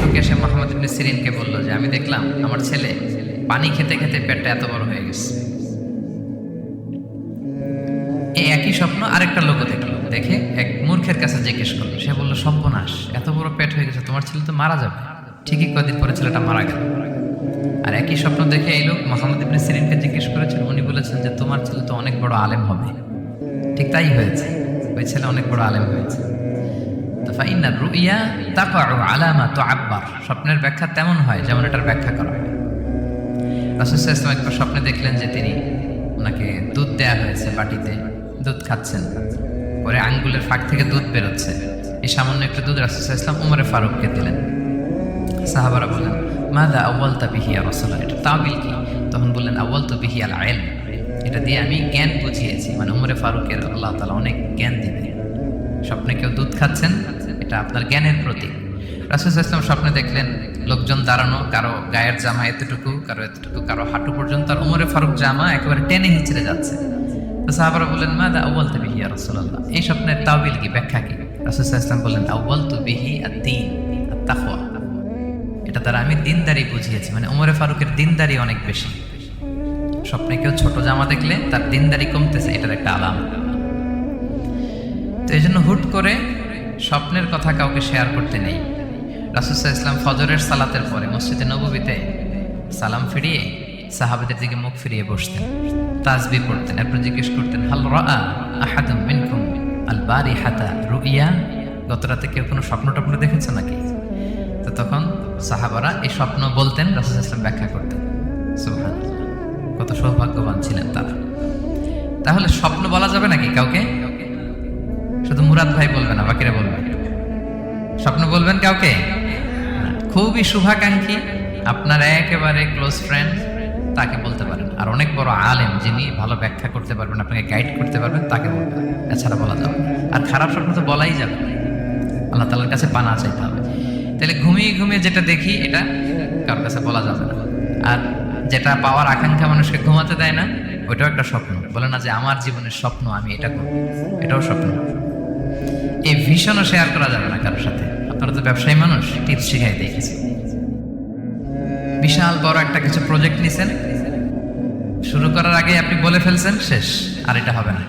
শিক্ষক এসে মুহাম্মদ ইবনে সিরিনকে বলল যে আমি দেখলাম আমার ছেলে পানি খেতে খেতে পেটটা এত বড় হয়ে গেছে। এই একই স্বপ্ন আরেকটা লোকও দেখলো, দেখে এক মূর্খের কাছে জিজ্ঞেস করলো। সে বলল, সর্বনাশ, এত বড় পেট হয়ে গেছে, তোমার ছেলে তো মারা যাবে। ঠিকই কদিন পরে ছেলেটা মারা গেল। আর একই স্বপ্ন দেখে এই লোক মুহাম্মদ ইবনে সিরিনকে জিজ্ঞেস করেছেন। উনি বলেছেন যে তোমার ছেলে তো অনেক বড় আলেম হবে। ঠিক তাই হয়েছে, ওই ছেলে অনেক বড় আলেম হয়েছে। তো ফাইন্নার রুইয়া তাকাউ আলা মা তুআব্বার, স্বপ্নের ব্যাখ্যা তেমন হয় যেমন এটার ব্যাখ্যা করা হয়। রাসূল সাল্লাল্লাহু আলাইহি ওয়াসাল্লাম একবার স্বপ্নে দেখলেন যে তিনি ওনাকে দুধ দেয়া হয়েছে, বাটিতে দুধ খাচ্ছেন, পরে আঙ্গুলের ফাঁক থেকে দুধ বেরোচ্ছে। এই সামান্য একটু দুধ রাসূল সাল্লাল্লাহু আলাইহি ওয়াসাল্লাম উমরে ফারুককে দিলেন। সাহাবারা বলেন, মাযা আওয়ালতা বিহি ইয়া রাসূলুল্লাহ, এটা তাবিল কি? তখন বললেন, আওয়ালতু বিহি আল ইলম, এটা দিয়ে আমি জ্ঞান বুঝিয়েছি। মানে উমরে ফারুকের আল্লাহ তাআলা অনেক জ্ঞান দিবে। স্বপ্নে কেউ দুধ খাচ্ছেন, এটা আপনার জ্ঞানের প্রতীক। রাসূল সাল্লাল্লাহু আলাইহি ওয়াসাল্লাম স্বপ্নে দেখলেন লোকজন দাঁড়ানো, কারো গায়ের জামা এতটুকু, কারো এতটুকু, কারো হাঁটু পর্যন্ত, আর উমরে ফারুক জামা একেবারে টেনে হিঁচড়ে যাচ্ছে। তো সাহাবারা বললেন, মাযা আওয়ালতা বিহি ইয়া রাসূলুল্লাহ, এই স্বপ্নের তাবিল কি, ব্যাখ্যা কি? রাসূল সাল্লাল্লাহু আলাইহি ওয়াসাল্লাম বললেন, আওয়ালতু বিহি আদ-দীন আত-তাকওয়া, এটা দ্বারা আমি দিনদারি বুঝিয়েছি। মানে উমরে ফারুকের দিনদারি অনেক বেশি। স্বপ্নে কেউ ছোট জামা দেখলে তার দিনদারি কমতেছে, এটার একটা আলামত। তো এই জন্য হুট করে স্বপ্নের কথা কাউকে শেয়ার করতে নেই। রাসূল সাল্লাল্লাহু আলাইহি ওয়াসাল্লাম ফজরের সালাতের পরে মসজিদে নববীতে সালাম ফিরিয়ে সাহাবাদের দিকে মুখ ফিরিয়ে বসতেন, তাসবিহ পড়তেন, এরপর জিজ্ঞেস করতেন, হাল রাআ আহাদুম মিনকুম আল বারিহাতা রুইয়া, গত রাতে কেউ কোনো স্বপ্ন টপ্ন দেখেছে নাকি? তো তখন সাহাবারা এই স্বপ্ন বলতেন, রাসূল সাল্লাল্লাহু আলাইহি ওয়াসাল্লাম ব্যাখ্যা করতেন। সুবহানাল্লাহ, কত সৌভাগ্যবান ছিলেন তারা। তাহলে স্বপ্ন বলা যাবে নাকি কাউকে? শুধু মুরাদ ভাই বলবে না, বাকিরা বলবে? স্বপ্ন বলবেন কাউকে? খুবই শুভাকাঙ্ক্ষী, আপনার একেবারে ক্লোজ ফ্রেন্ড, তাকে বলতে পারেন। আর অনেক বড় আলেম যিনি ভালো ব্যাখ্যা করতে পারবেন, আপনাকে গাইড করতে পারবেন, তাকে বলবেন। এছাড়া বলা যাবে না। আর খারাপ স্বপ্ন তো বলাই যাবে না, আল্লাহ তাআলার কাছে পানা চাইতে হবে। তাহলে ঘুমিয়ে ঘুমিয়ে যেটা দেখি এটা কারোর কাছে বলা যাবে না। আর যেটা পাওয়ার আকাঙ্ক্ষা মানুষকে ঘুমাতে দেয় না, ওইটাও একটা স্বপ্ন। বলে না যে আমার জীবনের স্বপ্ন আমি এটা করব, এটাও স্বপ্ন। এই ভিশনও শেয়ার করা যাবে না কারোর সাথে। আপনারা তো ব্যবসায়ী মানুষ, টিপস শিখাই দেখেছি। বিশাল বড় একটা কিছু প্রজেক্ট নিছেন, শুরু করার আগে আপনি বলে ফেলছেন, শেষ, আর এটা হবে না।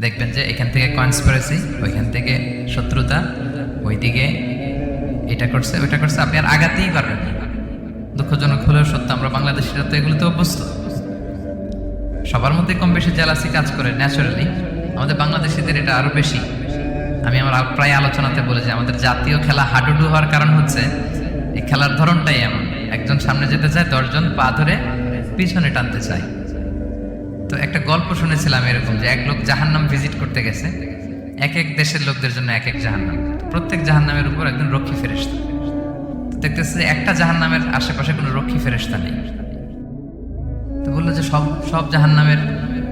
দেখবেন যে এখান থেকে কনস্পিরেসি, ওইখান থেকে শত্রুতা, ওইদিকে এটা করছে ওইটা করছে, আপনি আর আগাতেই পারবেন না। দুঃখজনক হলেও সত্য, আমরা বাংলাদেশিরা তো এগুলোতে অভ্যস্ত। সবার মধ্যে কম বেশি জেলাসি কাজ করে ন্যাচারালি, আমাদের বাংলাদেশিদের এটা আরো বেশি। আমি আমার প্রায় আলোচনাতে বলে যে আমাদের জাতীয় খেলা হাডুডু হওয়ার কারণ হচ্ছে এই খেলার ধরনটাই এমন। একজন সামনে যেতে চায়, 10 জন পা ধরে পিছনে টানতে চায়। তো একটা গল্প শুনেছিলাম এরকম, যে এক লোক জাহান্নাম ভিজিট করতে গেছে। এক এক দেশের লোকদের জন্য এক এক জাহান্নাম, প্রত্যেক জাহান্নামের উপর একজন রক্ষী ফেরেশতা। দেখতেছে যে একটা জাহান্নামের আশেপাশে কোনো রক্ষী ফেরেশতা নেই। তো বললো যে সব জাহান্নামের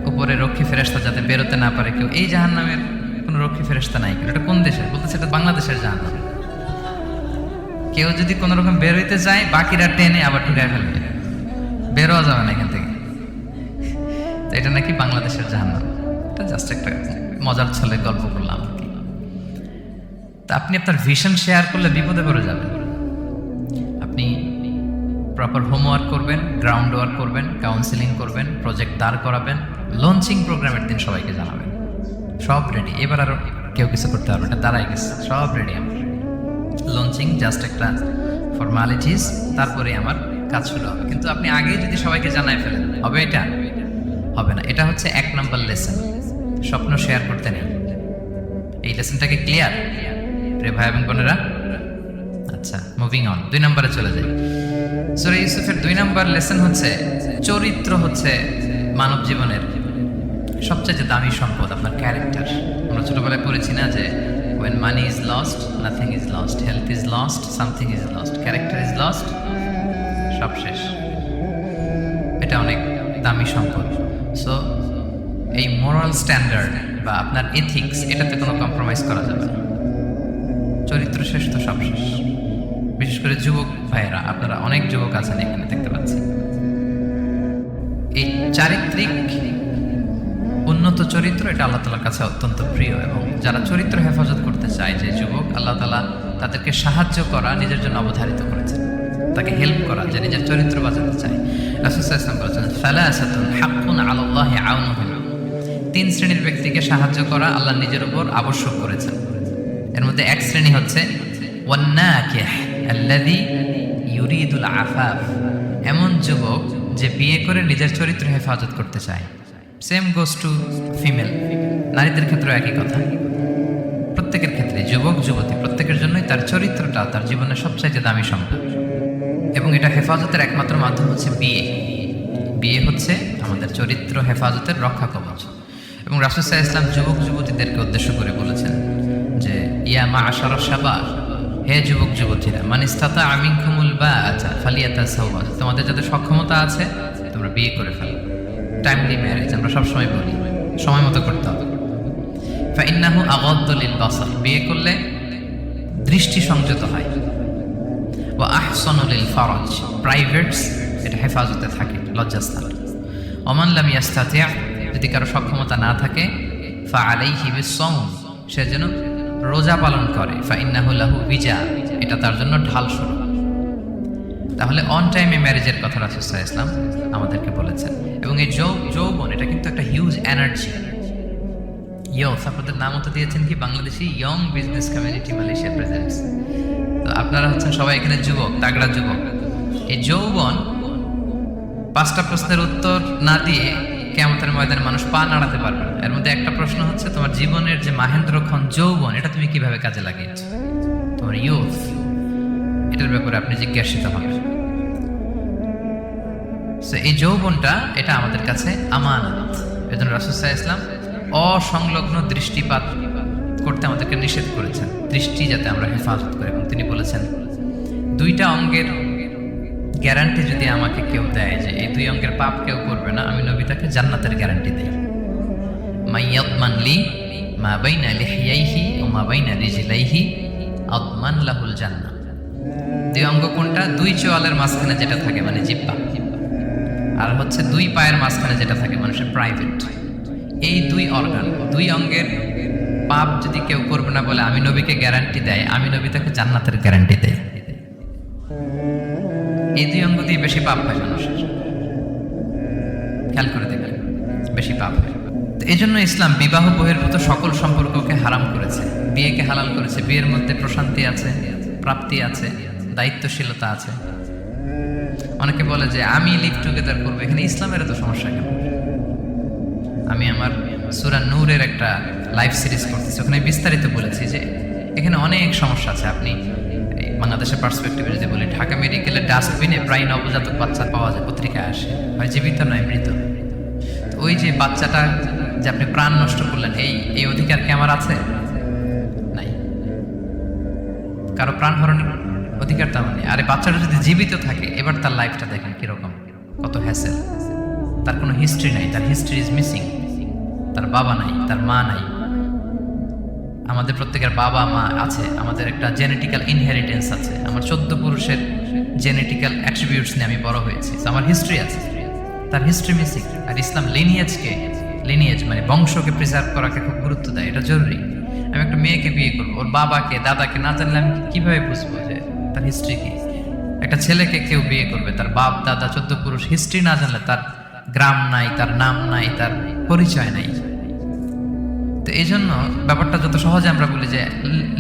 উপরে রক্ষী ফেরেশতা যাতে বেরোতে না পারে কেউ, এই জাহান্নামের কোনো রক্ষী ফেরেশতা নাই। এটা কোন দেশের? বলতেছে এটা বাংলাদেশের জাহান্নাম। কেউ যদি কোনো রকম বের হইতে যায়, বাকিরা টেনে আবার ঢুকায় ফেলবে, বেরোয়া যাবে না এখান থেকে। তো এটা নাকি বাংলাদেশের জাহান্নাম। এটা জাস্ট একটা মজার ছলে গল্প করলাম আর কি। তা আপনি আপনার ভিশন শেয়ার করলে বিপদে পড়ে যাবেন। আপনি প্রপার হোমওয়ার্ক করবেন, গ্রাউন্ড ওয়ার্ক করবেন, কাউন্সিলিং করবেন, প্রজেক্ট দাঁড় করাবেন, লঞ্চিং প্রোগ্রামের দিন সবাইকে জানাবেন। সব রেডি, এবার আর কেউ কিছু করতে পারবে না, দাঁড়াই গেছে, সব রেডি আমার। লঞ্চিং জাস্ট একটা ফর্মালিটিস, তারপরে আমার কাজ শুরু হবে। কিন্তু আপনি আগেই যদি সবাইকে জানাই ফেলেন, হবে? এটা হবে না। এটা হচ্ছে 1 নম্বর লেসন, স্বপ্ন শেয়ার করতে নেই। এই লেসনটাকে ক্লিয়ার রে ভাই এবং বোনেরা? আচ্ছা, মুভিং অন, 2 নম্বরে চলে যাই। সূরা ইউসুফের 2 নম্বর লেসন হচ্ছে চরিত্র হচ্ছে মানব জীবনের সবচেয়ে দামি সম্পদ, আপনার ক্যারেক্টার। আমরা ছোটবেলায় পড়েছি না যে when money is lost, nothing is lost, health is lost, something is lost, character is lost, সব শেষ। এটা অনেক দামি সম্পদ। সো এই মোরাল স্ট্যান্ডার্ড বা আপনার এথিক্স, এটাতে কোনো কম্প্রোমাইজ করা যাবে না। চরিত্র শেষ তো সব শেষ। বিশেষ করে যুবক ভাইয়েরা, আপনারা অনেক যুবক আছেন এখানে দেখতে পাচ্ছি। এই চারিত্রিক উন্নত চরিত্র, এটা আল্লাহ তাআলার কাছে অত্যন্ত প্রিয়। এবং যারা চরিত্র হেফাজত করতে চায়, যে যুবক, আল্লাহ তাআলা তাদেরকে সাহায্য করা নিজের জন্য অবধারিত করেছেন, তাকে হেল্প করা, যে নিজের চরিত্র বাঁচাতে চায়। রাসূল সাল্লাল্লাহু আলাইহি ওয়াসাল্লাম বলেছেন, সালাসাতুন হাক্কুন আলাল্লাহি আউনুহুম, 3 শ্রেণীর ব্যক্তিকে সাহায্য করা আল্লাহ নিজের উপর আবশ্যক করেছেন। এর মধ্যে এক শ্রেণী হচ্ছে ওয়ান্নাকিহ আল্লাযী ইউরিদুল আফাফ, এমন যুবক যে বিয়ে করে নিজের চরিত্র হেফাজত করতে চায়। সেম গোস টু ফিমেল, নারীদের ক্ষেত্রেও একই কথা। প্রত্যেকের ক্ষেত্রে যুবক যুবতী প্রত্যেকের জন্যই তার চরিত্রটা তার জীবনের সবচাইতে দামি সম্পদ, এবং এটা হেফাজতের একমাত্র মাধ্যম হচ্ছে বিয়ে। বিয়ে হচ্ছে আমাদের চরিত্র হেফাজতের রক্ষা কবচ। এবং রাসূল সাল্লাল্লাহু আলাইহি ওয়াসাল্লাম যুবক যুবতীদেরকে উদ্দেশ্য করে বলেছেন যে ইয়া মা'আশারাশ শাবাব, হে যুবক যুবতীরা, মান ইসতাতা'a মিনকুমুল বাআতা ফালিয়াতাসাওয়াজ, তোমাদের যাদের সক্ষমতা আছে তোমরা বিয়ে করে ফেলো। টাইমলি ম্যারেজ আমরা সবসময় বলি, সময় মতো করতে হবে। ফাইন্নাহু আগাদ্দু লিল বাসার, বিয়ে করলে দৃষ্টি সংযত হয়। ওয়া আহসানু লিল ফারাজ, প্রাইভেটস এটা হেফাজতে থাকে, লজ্জাস্থান। ওমান লাম ইয়াস্তাতি', যদি কারো সক্ষমতা না থাকে, ফাআলাইহি বিস-সাওম, সে যেন রোজা পালন করে। ফাইন্নাহু লাহু বিজা, এটা তার জন্য ঢাল স্বরূপ। তাহলে অন টাইমে ম্যারেজের কথা রাসূল সাল্লাল্লাহু আলাইহি ওয়াসাল্লাম আমাদেরকে বলেছেন। এবং এই যৌবন এটা কিন্তু একটা হিউজ এনার্জি। ইয়স, আপনাদের নাম তো দিয়েছেন কি Bangladeshi young business community Malaysia presents. তো আপনারা হচ্ছেন সবাই এখানে যুবক, তাগড়া যুবক। এই যৌবন 5টা প্রশ্নের উত্তর না দিয়ে কিয়ামতের ময়দানে মানুষ পা নাড়াতে পারবে না। এর মধ্যে একটা প্রশ্ন হচ্ছে তোমার জীবনের যে মাহেন্দ্রক্ষণ যৌবন, এটা তুমি কিভাবে কাজে লাগিয়েছো, তোমার ইয়ুথ, এটার ব্যাপারে আপনি জিজ্ঞাসিত হবেন। এই যৌবনটা এটা আমাদের কাছে আমানত। এজন্য রাসূল সাল্লাল্লাহু আলাইহি ওয়াসাল্লাম অসংলগ্ন দৃষ্টিপাত করতে আমাদেরকে নিষেধ করেছেন, দৃষ্টি যাতে আমরা হেফাজত করি। এবং তিনি বলেছেন 2টা অঙ্গের গ্যারান্টি যদি আমাকে কেউ দেয় যে এই 2 অঙ্গের পাপ কেউ করবে না, আমি নবী তাকে জান্নাতের গ্যারান্টি দেই। মাইয়াদমান লি মা বাইনা লিহিয়াইহি ওয়া মা বাইনা রিজলাইহি আদমান লাহুল জান্নাহ। 2 অঙ্গ কোনটা? 2 চোয়ালের মাঝখানে যেটা থাকে মানে জিহ্বা, আর হচ্ছে 2 পায়ের মাঝখানে যেটা থাকে মানুষের প্রাইভেট। এই 2 অর্গান, 2 অঙ্গের পাপ যদি কেউ করবে না বলে আমি নবীকে গ্যারান্টি দেয়, আমি নবী তাকে জান্নাতের গ্যারান্টি দেই। এই 2 অঙ্গ দিয়ে বেশি পাপ হয় মানুষের, খেয়াল করে দেখবেন বেশি পাপ হয়। তো এই জন্য ইসলাম বিবাহ বহির্ভূত সকল সম্পর্ককে হারাম করেছে, বিয়েকে হালাল করেছে। বিয়ের মধ্যে প্রশান্তি আছে, প্রাপ্তি আছে, দায়িত্বশীলতা আছে। অনেকে বলে যে আমি লিভ টুগেদার করবো, এখানে ইসলামের এত সমস্যা কেন? আমি আমার সূরা নূরের একটা লাইভ সিরিজ করতেছি, ওখানে বিস্তারিত বলেছি যে এখানে অনেক সমস্যা আছে। আপনি বাংলাদেশের পার্সপেক্টিভে যদি বলি, ঢাকা মেডিকেলের ডাস্টবিনে প্রায় নবজাতক বাচ্চা পাওয়া যায়, পত্রিকায় আসে, হয় জীবিত নয় মৃত। তো ওই যে বাচ্চাটা যে আপনি প্রাণ নষ্ট করলেন, এই অধিকার কি আমার আছে? নাই। কারো প্রাণ হরণের অধিকার তো আমার নেই। আরে বাচ্চাটা যদি জীবিত থাকে, এবার তার লাইফটা দেখেন কিরকম, কত হ্যাসেল। তার কোনো হিস্ট্রি নাই, তার হিস্ট্রি ইজ মিসিং। তার বাবা নাই, তার মা নাই। আমাদের প্রত্যেকের বাবা মা আছে, আমাদের একটা জেনেটিক্যাল ইনহেরিটেন্স আছে। আমার 14 পুরুষের জেনেটিক্যাল অ্যাট্রিবিউটস নিয়ে আমি বড় হয়েছি, আমার হিস্ট্রি আছে, তার হিস্ট্রি মিসিং। আর ইসলাম লিনিয়েজ মানে বংশকে প্রিজার্ভ করাকে খুব গুরুত্ব দেয়, এটা জরুরি। আমি একটা মেয়েকে বিয়ে করবো, ওর বাবাকে দাদাকে না জানলে আমি কিভাবে বুঝবো যে তার হিস্ট্রি কি? একটা ছেলেকে কেউ বিয়ে করবে, তার বাপ দাদা 14 পুরুষ হিস্ট্রি না জানলে, তার গ্রাম নাই, তার নাম নাই, তার পরিচয় নাই। তো এই জন্য ব্যাপারটা যত সহজে আমরা বলি যে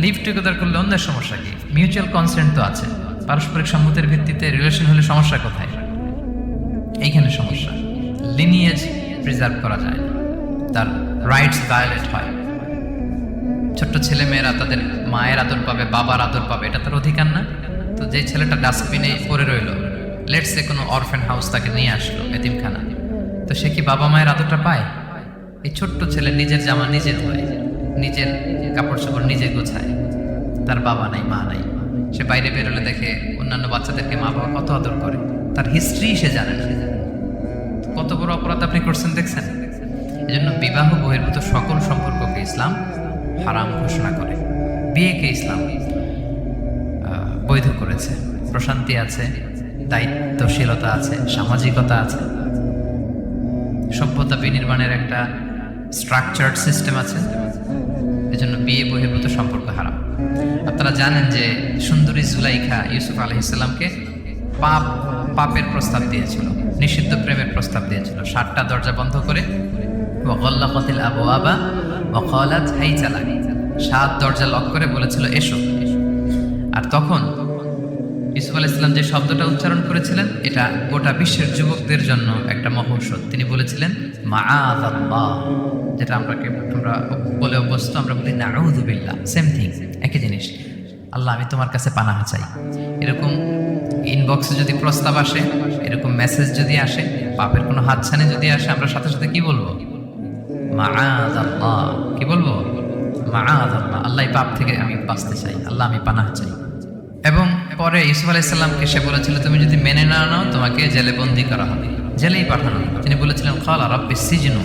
লিভ টুগেদার করলে অন্যের সমস্যা কি? মিউচুয়াল কনসেন্ট তো আছে, পারস্পরিক সম্মতির ভিত্তিতে রিলেশন হলে সমস্যা কোথায়? এইখানে সমস্যা। লিনিয়েজ প্রিজার্ভ করা যায়, তার রাইটস ভায়োলেট হয়। ছোট্ট ছেলে মেয়েরা তাদের মায়ের আদর পাবে, বাবার আদর পাবে, এটা তার অধিকার না? তো যে ছেলেটা ডাস্টবিনে পড়ে রইল, লেটস সে কোনো অরফ্যান হাউস তাকে নিয়ে আসলো, এতিমখানা, তো সে কি বাবা মায়ের আদরটা পায়? এই ছোট্ট ছেলে নিজের জামা নিজে ধোয়, নিজের কাপড় চোপড় নিজে গোছায়, তার বাবা নাই মা নাই। সে বাইরে বেরোলে দেখে অন্যান্য বাচ্চাদেরকে মা বাবা কত আদর করে, তার হিস্ট্রি সে জানে না। কত বড় অপরাধ আপনি করছেন দেখছেন? এই জন্য বিবাহ বহির্ভূত সকল সম্পর্ককে ইসলাম হারাম ঘোষণা করে, বিয়েকে ইসলাম বৈধ করেছে। প্রশান্তি আছে, দায়িত্বশীলতা আছে, সামাজিকতা আছে, সভ্যতা বিনির্মাণের একটা স্ট্রাকচার্ড সিস্টেম আছে। এজন্য বিয়ে বহির্ভূত সম্পর্ক হারাম। আর আপনারা জানেন যে সুন্দরী জুলাইখা ইউসুফ আলাইহিসসালামকে পাপের প্রস্তাব দিয়েছিল, নিষিদ্ধ প্রেমের প্রস্তাব দিয়েছিল। 7টা দরজা বন্ধ করে ওয়াগাল্লাকাতিল আবওয়াবা ওয়া ক্বালাত হাইতা লাক, 7 দরজা লক করে বলেছিল এসো। আর তখন ইউসুফ আলাইহিস সালাম যে শব্দটা উচ্চারণ করেছিলেন এটা গোটা বিশ্বের যুবকদের জন্য একটা মহৌষধ। তিনি বলেছিলেন মাআযাল্লাহ, যেটা আমরা বলে অভ্যস্ত, আমরা বলি নাউযু বিল্লাহ, সেম থিং, একই জিনিস। আল্লাহ আমি তোমার কাছে পানাহ চাই। এরকম ইনবক্সে যদি প্রস্তাব আসে, এরকম মেসেজ যদি আসে, পাপের কোনো হাতছানি যদি আসে, আমরা সাথে সাথে কি বলবো? মাআযাল্লাহ। কি বলবো? মাআযাল্লাহ, আল্লাহ পাপ থেকে আমি বাঁচতে চাই, আল্লাহ আমি পানাহ চাই। এবং পরে ইউসুফ আলাইহিস সালামকে সে বলেছিল তুমি যদি মেনে না নাও তোমাকে জেলে বন্দী করা হবে, জেলেই পাঠানো হবে। তিনি বলেছিলেন ক্বালা রাব্বিস সিজনু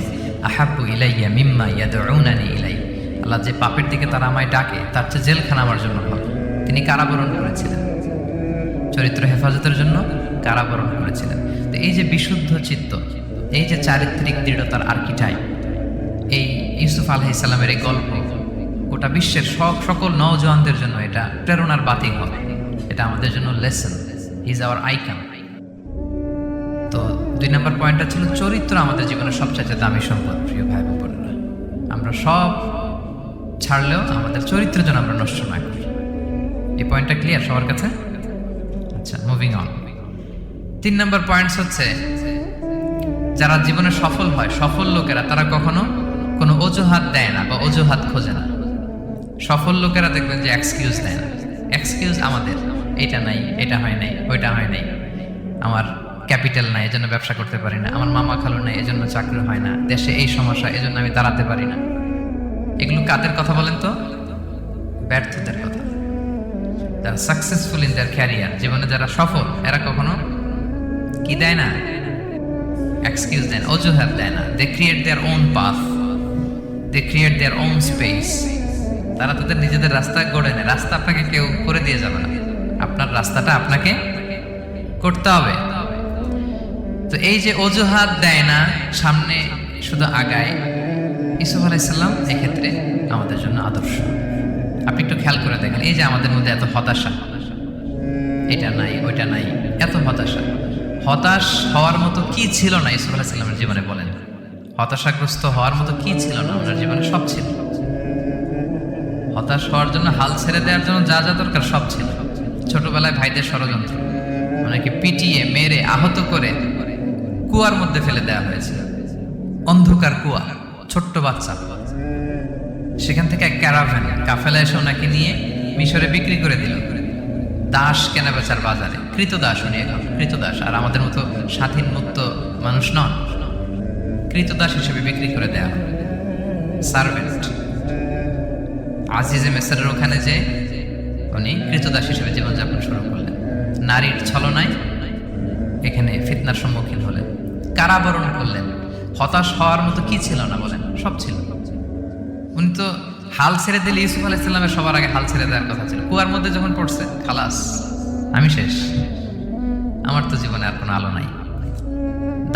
আহাব্বু ইলাইয়া মিম্মা ইয়াদউনানি ইলাইহি, আল্লাহ যে পাপের দিকে তারা আমায় ডাকে তার চেয়ে জেলখানা আমার জন্য ভালো। তিনি কারাবরণ করেছিলেন, চরিত্র হেফাজতের জন্য কারাবরণ করেছিলেন। তো এই যে বিশুদ্ধ চিত্ত, এই যে চারিত্রিক দৃঢ়তার আর্কিটাইপ, এই ইউসুফ আলাইহিস সালামের এই গল্প গোটা বিশ্বের সকল নওজওয়ানদের জন্য এটা প্রেরণার বাতি হবে। এটা আমাদের জন্য lesson, he is our icon. তো 2 নম্বর পয়েন্টটা ছিল চরিত্র আমাদের জীবনের সবচেয়ে দামি সম্পদ। প্রিয় ভাই বোনেরা, আমরা সব ছাড়লেও আমাদের চরিত্র যেন আমরা নষ্ট না করি। এই পয়েন্টটা ক্লিয়ার সবার কাছে? আচ্ছা, মুভিং অন। 3 নম্বর পয়েন্টস হচ্ছে যারা জীবনে সফল হয়, সফল লোকেরা তারা কখনো কোনো অজুহাত দেয় না বা অজুহাত খোঁজে না। সফল লোকেরা দেখবেন যে এক্সকিউজ দেয় না। এক্সকিউজ আমাদের, এটা নাই, এটা হয় নাই, ওইটা হয় নাই, আমার ক্যাপিটাল নাই এজন্য ব্যবসা করতে পারি না, আমার মামা খালু নাই এজন্য চাকরি হয় না, দেশে এই সমস্যা এজন্য আমি দাঁড়াতে পারি না। এগুলো কাদের কথা বলেন তো? ব্যর্থদের কথা। যারা সাকসেসফুল ইন দেয়ার ক্যারিয়ার, জীবনে যারা সফল, এরা কখনো কি দেয় না? এক্সকিউজ দেয় না, অজুহাত দেয় না। They create their own path, they create their own space. তারা তাদের নিজেদের রাস্তা গড়ে নেয়। রাস্তা আপনাকে কেউ করে দিয়ে যাবে না, আপনার রাস্তাটা আপনাকে করতে হবে। তো এই যে অজুহাত দেয় না, সামনে শুধু আগায়, ইউসুফ আলাইহিস সালাম এক্ষেত্রে আমাদের জন্য আদর্শ। আপনি একটু খেয়াল করে দেখেন, এই যে আমাদের মধ্যে এত হতাশা, এটা নাই ওইটা নাই, এত হতাশা, হতাশ হওয়ার মতো কি ছিল না ইউসুফ আলাইহিস সালামের জীবনে? বলেন, হতাশাগ্রস্ত হওয়ার মতো কি ছিল না? ওনার জীবনে সব ছিল। হতাশ হওয়ার জন্য, হাল ছেড়ে দেওয়ার জন্য যা যা দরকার সব ছিল। ছোটবেলায় ভাইদের ষড়যন্ত্র, ওনাকে পিটিয়ে মেরে আহত করে কুয়ার মধ্যে ফেলে দেওয়া হয়েছে, অন্ধকার কুয়া, ছোট্ট বাচ্চা। সেখান থেকে এক ক্যারাভ্যান কাফেলা এসে ওনাকে নিয়ে মিশরে বিক্রি করে দিল, দাস কেনা বেচার বাজারে। কৃতদাস উনি, এখন কৃতদাস। আর আমাদের মতো স্বাধীন মুক্ত মানুষ নন, কৃতদাস হিসেবে বিক্রি করে দেওয়া, সার্ভেন্ট। আজিজে মেসরের ওখানে যে উনি কৃতদাস হিসেবে জীবনযাপন শুরু করলেন। নারীর ছলনায় এখানে ফিতনার সম্মুখীন হলেন, কারাবরণ করলেন। হতাশ হওয়ার মতো কি ছিল না? বলেন, সব ছিল। উনি তো হাল ছেড়ে দিলে, ইউসুফ আলাইহিস সালামের সবার আগে হাল ছেড়ে দেওয়ার কথা ছিল। কুয়ার মধ্যে যখন পড়ছে, খালাস, আমি শেষ, আমার তো জীবনে আর কোনো আলো নাই।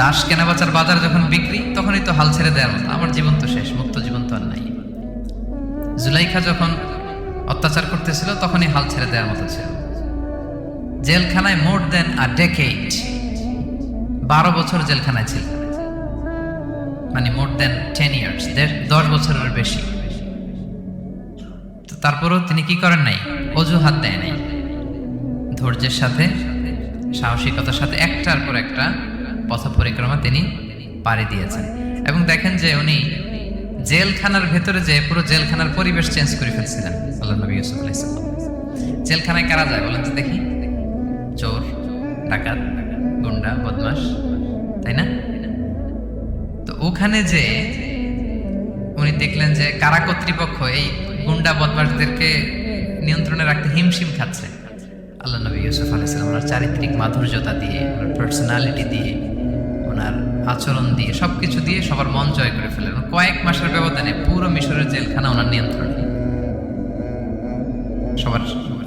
দাস কেনাবেচার বাজার যখন বিক্রি, তখনই তো হাল ছেড়ে দেওয়ার মতো, আমার জীবন তো শেষ, মুক্ত জীবন তো আর নাই। জুলাইখা যখন অত্যাচার করতেছিল, তখনই হাল ছেড়ে দেওয়ার মতো ছিল। জেলখানায় মোর দেন আ ডেকেড, 12 বছর জেলখানায় ছিল, মানে মোর দেন 10 ইয়ার্স, 10 বছরের বেশি। তারপরও তিনি কি করেন নাই? অজুহাত দেয় নাই। ধৈর্যের সাথে, সাহসিকতার সাথে একটার পর একটা পথ পরিক্রমা তিনি পাড়ি দিয়েছেন। এবং দেখেন যে উনি জেলখানার ভেতরে যে পুরো জেলখানার পরিবেশ চেঞ্জ করে ফেলছিলেন আল্লাহ নবী ইউসুফ আলাইহিস সালাম। জেলখানায় কারা যায় বলেন তো দেখি? চোর, ডাকাত, গুন্ডা, বদমাশ, তাই না? তো ওখানে যে উনি দেখলেন যে কারা কর্তৃপক্ষ এই গুন্ডা বদমাশদেরকে নিয়ন্ত্রণে রাখতে হিমশিম খাচ্ছে। আল্লাহ নবী ইউসুফ আলাইহিস সালাম ওনার চারিত্রিক মাধুর্যতা দিয়ে, ওনার পার্সোনালিটি দিয়ে, ওনার আচরণ দিয়ে, সবকিছু দিয়ে সবার মন জয় করে ফেলেন। কয়েক মাসের ব্যবধানে পুরো মিশরের জেলখানা ওনার নিয়ন্ত্রণে। সবার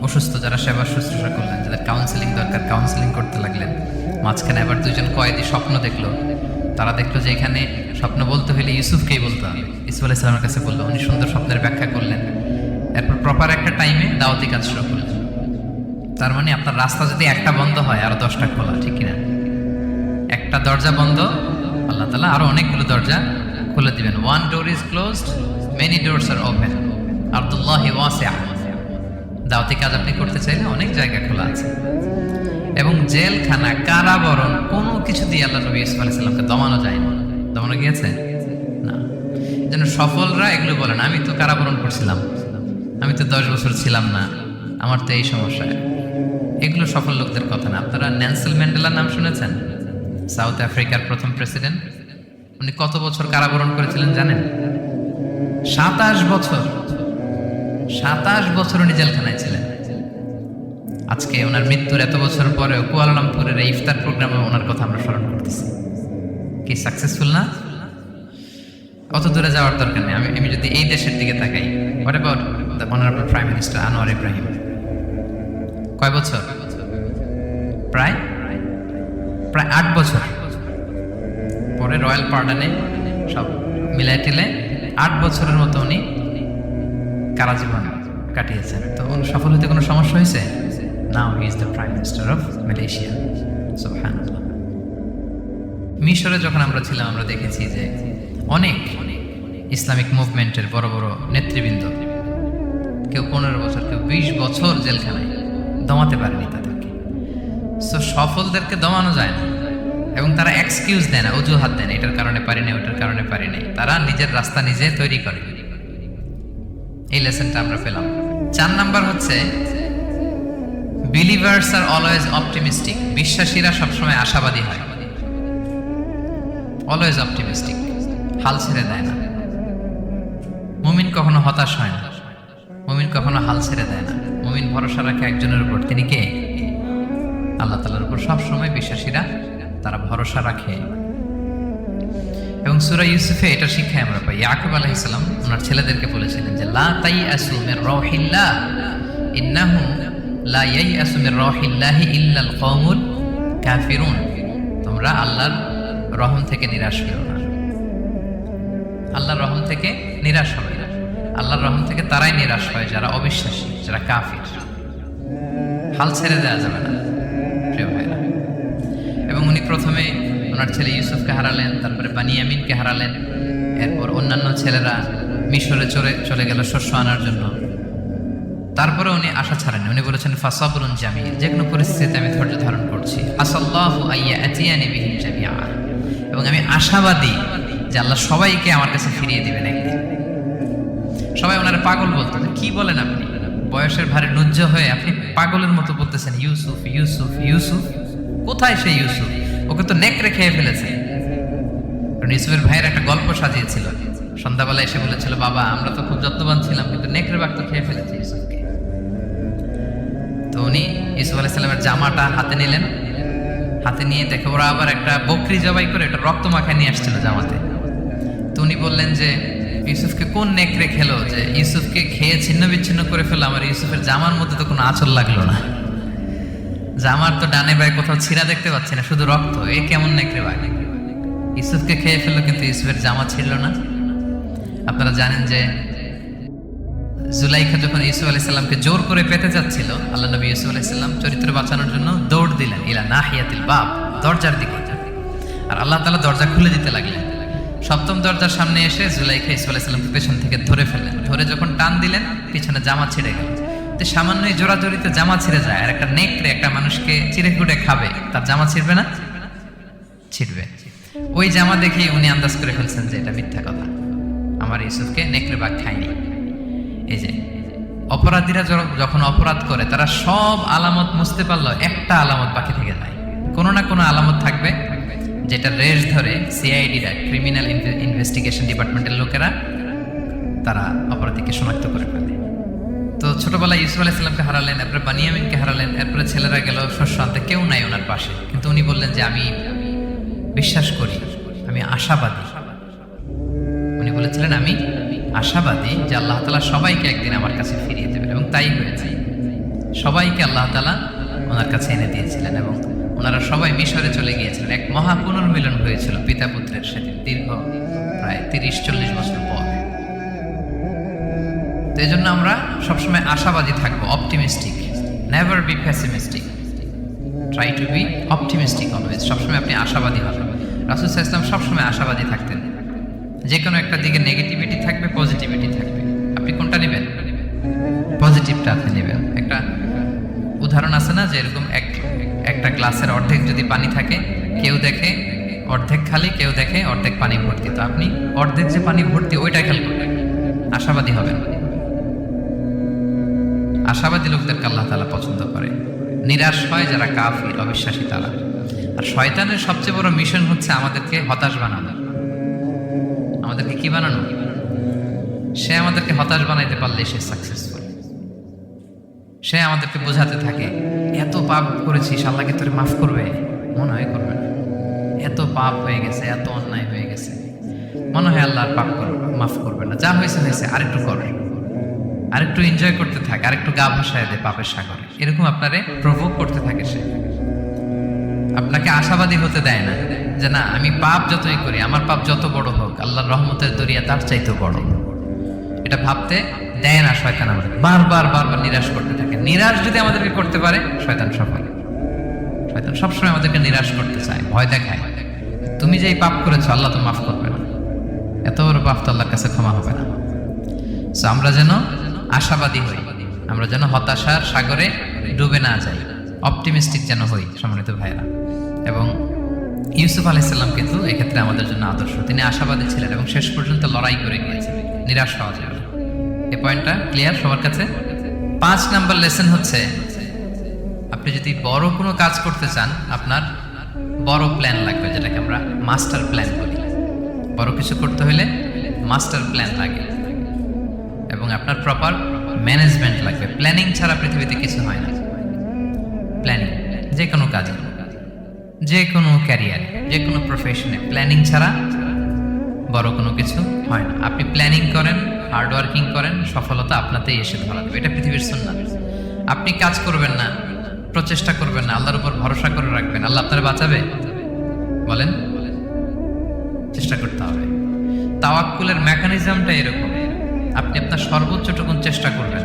অসুস্থ যারা সেবা শুশ্রূষা করলেন, যাদের কাউন্সেলিং দরকার কাউন্সেলিং করতে লাগলেন। মাঝখানে আবার 2জন কয়েদি স্বপ্ন দেখলো, তারা দেখলো যে এখানে স্বপ্ন বলতে হলে ইউসুফকেই বলতে হবে। ইউসুফ আলাইহিস সালামের কাছে বললো, উনি সুন্দর স্বপ্নের ব্যাখ্যা করলেন। এরপর প্রপার একটা টাইমে দাওয়াতি কাজ শুরু করলেন। তার মানে আপনার রাস্তা যদি একটা বন্ধ হয় আরো 10টা খোলা, ঠিক কিনা? একটা দরজা বন্ধ, আল্লাহ তাআলা আরো অনেকগুলো দরজা খুলে দিবেন। One door is closed, many doors are open. আরদুল্লাহি ওয়াসিআ। দাওয়াতি কাজ আপনি করতে চাইলে অনেক জায়গা খোলা আছে। এবং জেলখানা, কারাবরণ কোনো কিছু দিয়ে আল্লাহ নবী ইউসুফ আলাইহিস সালামকে দমানো যায় না। দমানো গিয়েছে না। যেন সফলরা এগুলো বলেন, আমি তো কারাবরণ করছিলাম, আমি তো 10 বছর ছিলাম না, আমার তো এই সমস্যা। এগুলো সফল লোকদের কথা না। আপনারা নেলসন ম্যান্ডেলার নাম শুনেছেন? সাউথ আফ্রিকার প্রথম প্রেসিডেন্ট। উনি কত বছর কারাবরণ করেছিলেন জানেন? 27 বছর। 27 বছর উনি জেলখানায় ছিলেন। আজকে ওনার মৃত্যুর এত বছর পরেও কুয়ালালামপুরের এই ইফতার প্রোগ্রামে ওনার কথা আমরা স্মরণ করতেছি। কি সাকসেসফুল না? অত দূরে যাওয়ার দরকার নেই। আমি যদি এই দেশের দিকে তাকাই, what about the honourable prime minister Anwar Ibrahim? কয় বছর? প্রায় 8 বছর। পরে রয়্যাল পার্ডনে সব মিলাই টিলে 8 বছরের মতো উনি কারাজীবন কাটিয়েছেন। তো সফল হতে কোনো সমস্যা হয়েছে? Now he is the prime minister of Malaysia. সুবহানাল্লাহ। মিশরে যখন আমরা ছিলাম আমরা দেখেছি যে অনেক ইসলামিক মুভমেন্টের বড় বড় নেতৃবৃন্দ, কেউ 15 বছর, কেউ 20 বছর জেলখানায়, দমাতে পারেনি তাদেরকে। সো সফলদেরকে দমানো যায় না, এবং তারা এক্সকিউজ দেয় না, অজুহাত দেয় না, এটার কারণে পারি না, ওটার কারণে পারি নাই। তারা নিজের রাস্তা নিজে তৈরি করে। এই লেসনটা আমরা পেলাম। 4 নাম্বার হচ্ছে বিলিভার্স আর অলওয়েজ অপটিমিস্টিক। বিশ্বাসীরা সবসময় আশাবাদী হয়, অলওয়েজ অপটিমিস্টিক, হাল ছেড়ে দেয় না। মুমিন কখনো হতাশ হয় না, মুমিন কখনো হাল ছেড়ে দেয় না। মুমিন ভরসা রাখে একজনের উপর, তিনি কে? আল্লাহ তাআলার উপর। সবসময় বিশ্বাসীরা তারা ভরসা রাখে। এবং সূরা ইউসুফে এটা শিক্ষায় আমরা পাই। ইয়াকুব আলাইহিস সালাম ওনার ছেলেদেরকে বলেছিলেন যে লা তাইয়াসু মির রাহিল্লাহ ইন্নাহু লা ইয়াইয়াসু মির রাহিল্লাহি ইল্লাল কওমুল কাফিরুন। তোমরা আল্লাহর রহম থেকে নিরাশ হও না। আল্লাহর রহম থেকে নিরাশ হবে না। আল্লাহর রহম থেকে তারাই নিরাশ হয় যারা অবিশ্বাসী, যারা কাফির। হাল ছেড়ে দেওয়া যাবে না প্রিয় ভাইরা। এবং উনি প্রথমে ওনার ছেলে ইউসুফকে হারালেন, তারপরে বানিয়ামিনকে হারালেন, এরপর অন্যান্য ছেলেরা মিশরে চলে গেল শস্য আনার জন্য। তারপরে উনি আশা ছাড়েননি। উনি বলেছেন ফাসাবরুন জামিল, যে কোনো পরিস্থিতিতে আমি ধৈর্য ধারণ করছি। আসাল্লাহু আইয়া আতিয়ানি বিহিম জামিআ, এবং আমি আশাবাদী যে আল্লাহ সবাইকে আমার কাছে ফিরিয়ে দিবেন একদিন। সবাই ওনার পাগল বলতো। কি বলেন আপনি? বয়সের ভারে নুজ্জ হয়ে আপনি পাগলের মতো বলতেছেন ইউসুফ ইউসুফ ইউসুফ। কোথায় সেই ইউসুফ? ওকে তো নেকড়ে খেয়ে ফেলেছে। কারণ ইউসুফের ভাইয়ের একটা গল্প সাজিয়েছিল। সন্ধ্যাবেলা এসে বলেছিল, বাবা আমরা তো খুব যত্নবান ছিলাম, কিন্তু নেকড়ে বাঘ তো খেয়ে ফেলেছে ইউসুফকে। তো উনি ইউসুফ আলাইহিস সালামের জামাটা হাতে নিলেন। হাতে নিয়ে দেখে ওরা আবার একটা বকরি জবাই করে এটা রক্ত মাখায় নিয়ে আসছিল জামাতে। তো উনি বললেন যে ইউসুফকে কোন নেকড়ে খেলো যে ইউসুফকে খেয়ে ছিন্ন বিচ্ছিন্ন করে ফেললো, আমার ইউসুফের জামার মধ্যে তো কোনো আঁচল লাগলো না, জামার তো ডানে বায়ে কোথাও ছিঁড়া দেখতে পাচ্ছি না, শুধু রক্ত। এ কেমন নেকড়ে বাঘ? ইউসুফকে খেয়ে ফেললো কিন্তু ইউসুফের জামা ছিঁড়ল না। আপনারা জানেন যে জুলাইখা যখন ইউসুফ আলাইহিস সালামকে জোর করে পেতে যাচ্ছিল, আল্লাহ নবী ইউসুফ আলাইহিস সালাম চরিত্র বাঁচানোর জন্য দৌড় দিলেন ইলা নাহিয়াতিল বাব, দরজার দিকে। আর আল্লাহ তাআলা দরজা খুলে দিতে লাগলেন। 7ম দরজার সামনে এসে জুলাইখা ইউসুফ আলাইহিস সালামকে পেছন থেকে ধরে ফেললেন। ধরে যখন টান দিলেন, পিছনে জামা ছিঁড়ে গেল। তো সামান্যই জোরাজোরিতে জামা ছিঁড়ে যায়। আর একটা নেকড়ে একটা মানুষকে চিড়ে কুটে খাবে, তার জামা ছিঁড়বে না? ছিঁড়বে। ওই জামা দেখে উনি আন্দাজ করে ফেলছেন যে এটা মিথ্যা কথা, আমার ইউসুফকে নেকড়ে বাঘ খায়নি। এই যে অপরাধীরা যখন অপরাধ করে তারা সব আলামত মুছতে পারলো, একটা আলামত বাকি থেকে যায়। কোনো না কোনো আলামত থাকবে যেটা রেশ ধরে সিআইডিরা, ক্রিমিনাল ইনভেস্টিগেশন ডিপার্টমেন্টের লোকেরা, তারা অপরাধীকে শনাক্ত করে ফেলে। তো ছোটবেলায় ইউসুফ আলাইহিস সালামকে হারালেন, এরপরে বানিয়ামিনকে হারালেন, এরপরে ছেলেরা গেল শস্য আনতে, কেউ নাই ওনার পাশে। কিন্তু উনি বললেন যে আমি বিশ্বাস করি, আমি আশাবাদী। উনি বলেছিলেন আমি আশাবাদী যে আল্লাহ তাআলা সবাইকে একদিন আমার কাছে ফিরিয়ে দেবেন, এবং তাই হয়েছে। সবাইকে আল্লাহ তাআলা ওনার কাছে এনে দিয়েছিলেন, এবং ওনারা সবাই মিশরে চলে গিয়েছিলেন। এক মহা পুনর্মিলন হয়েছিল পিতা পুত্রের সেদিন, দীর্ঘ প্রায় 30-40 বছর পর। তো এই জন্য আমরা সবসময় আশাবাদী থাকবো, optimistic, never be pessimistic, try to B optimistic always. সবসময় আপনি আশাবাদী হবেন। রাসূল সাল্লাল্লাহু আলাইহি ওয়াসাল্লাম সবসময় আশাবাদী থাকতেন। যে কোনো একটা দিকে নেগেটিভিটি থাকবে, পজিটিভিটি থাকবে, আপনি কোনটা নেবেন? পজিটিভটা আপনি নেবেন। একটা উদাহরণ আছে না, যে এরকম একটা গ্লাসের অর্ধেক যদি পানি থাকে, কেউ দেখে অর্ধেক খালি, কেউ দেখে অর্ধেক পানি ভর্তি, তো আপনি অর্ধেক যে পানি ভর্তি ওইটা খেয়াল করবেন, আশাবাদী হবেন। আশাবাদী লোকদেরকে আল্লাহ তাআলা পছন্দ করে। নিরাশ হয় যারা কাফির, অবিশ্বাসী তারা। আর শয়তানের সবচেয়ে বড় মিশন হচ্ছে আমাদেরকে হতাশ বানানো। আমাদেরকে কি বানানো? সে আমাদেরকে হতাশ বানাইতে পারলে সে সাকসেসফুল। সে আমাদেরকে বোঝাতে থাকে, এত পাপ করেছিস, আল্লাহকে তোরে মাফ করবে? মনে হয় করবে না। এত পাপ হয়ে গেছে, এত অন্যায় হয়ে গেছে, মনে হয় আল্লাহ পাপ মাফ করবে না। যা হয়েছে হয়েছে, আরেকটু কর, আরেকটু এনজয় করতে থাকে, আরেকটু গা ভাসায় দে পাপের সাগরে। এরকম আপনারে প্রভোগ করতে থাকে সে। আপনাকে আশাবাদী হতে দেয় না যে না, আমি পাপ যতই করি, আমার পাপ যত বড় হোক, আল্লাহর রহমতের দরিয়া তার চাইতেও বড়। এটা ভাবতে দেয় না শয়তান। আমাদের বারবার বারবার নিরাশ করতে থাকে। নিরাশ যদি আমাদেরকে করতে পারে, শয়তান সফল। শয়তান সবসময় আমাদেরকে নিরাশ করতে চায়, ভয় দেখায়। তুমি যে এই পাপ করেছো, আল্লাহ তো মাফ করবে না, এত বড় পাপ তো আল্লাহর কাছে ক্ষমা হবে না। সো আমরা যেন আশাবাদী হই, আমরা যেন হতাশার সাগরে ডুবে না যাই, অপটিমিস্টিক যেন হই সম্মানিত ভাইরা। এবং ইউসুফ আলাইহিস সালাম কিন্তু এক্ষেত্রে আমাদের জন্য আদর্শ। তিনি আশাবাদী ছিলেন এবং শেষ পর্যন্ত লড়াই করে গিয়েছেন, নিরাশ হওয়া যাবে না। এই পয়েন্টটা ক্লিয়ার সবার কাছে? 5 নাম্বার লেসন হচ্ছে, আপনি যদি বড় কোনো কাজ করতে চান, আপনার বড় প্ল্যান লাগবে, যেটাকে আমরা মাস্টার প্ল্যান বলি। বড় কিছু করতে হলে মাস্টার প্ল্যান লাগে এবং আপনার প্রপার ম্যানেজমেন্ট লাগবে। প্ল্যানিং ছাড়া পৃথিবীতে কিছু হয় না। প্ল্যানিং যে কোনো কাজে, যে কোনো ক্যারিয়ারে, যে কোনো প্রফেশনে প্ল্যানিং ছাড়া বড় কোনো কিছু হয় না। আপনি প্ল্যানিং করেন, হার্ড ওয়ার্কিং করেন, সফলতা আপনাতেই এসে ধরা দেবে। এটা পৃথিবীর সুন্নাত। আপনি কাজ করবেন না, প্রচেষ্টা করবেন না, আল্লাহর উপর ভরসা করে রাখবেন, আল্লাহ আপনার বাঁচাবে? বলেন, চেষ্টা করতে হবে। তাওয়াক্কুলের মেকানিজমটা এরকম, আপনি আপনার সর্বোচ্চটুকুন চেষ্টা করবেন,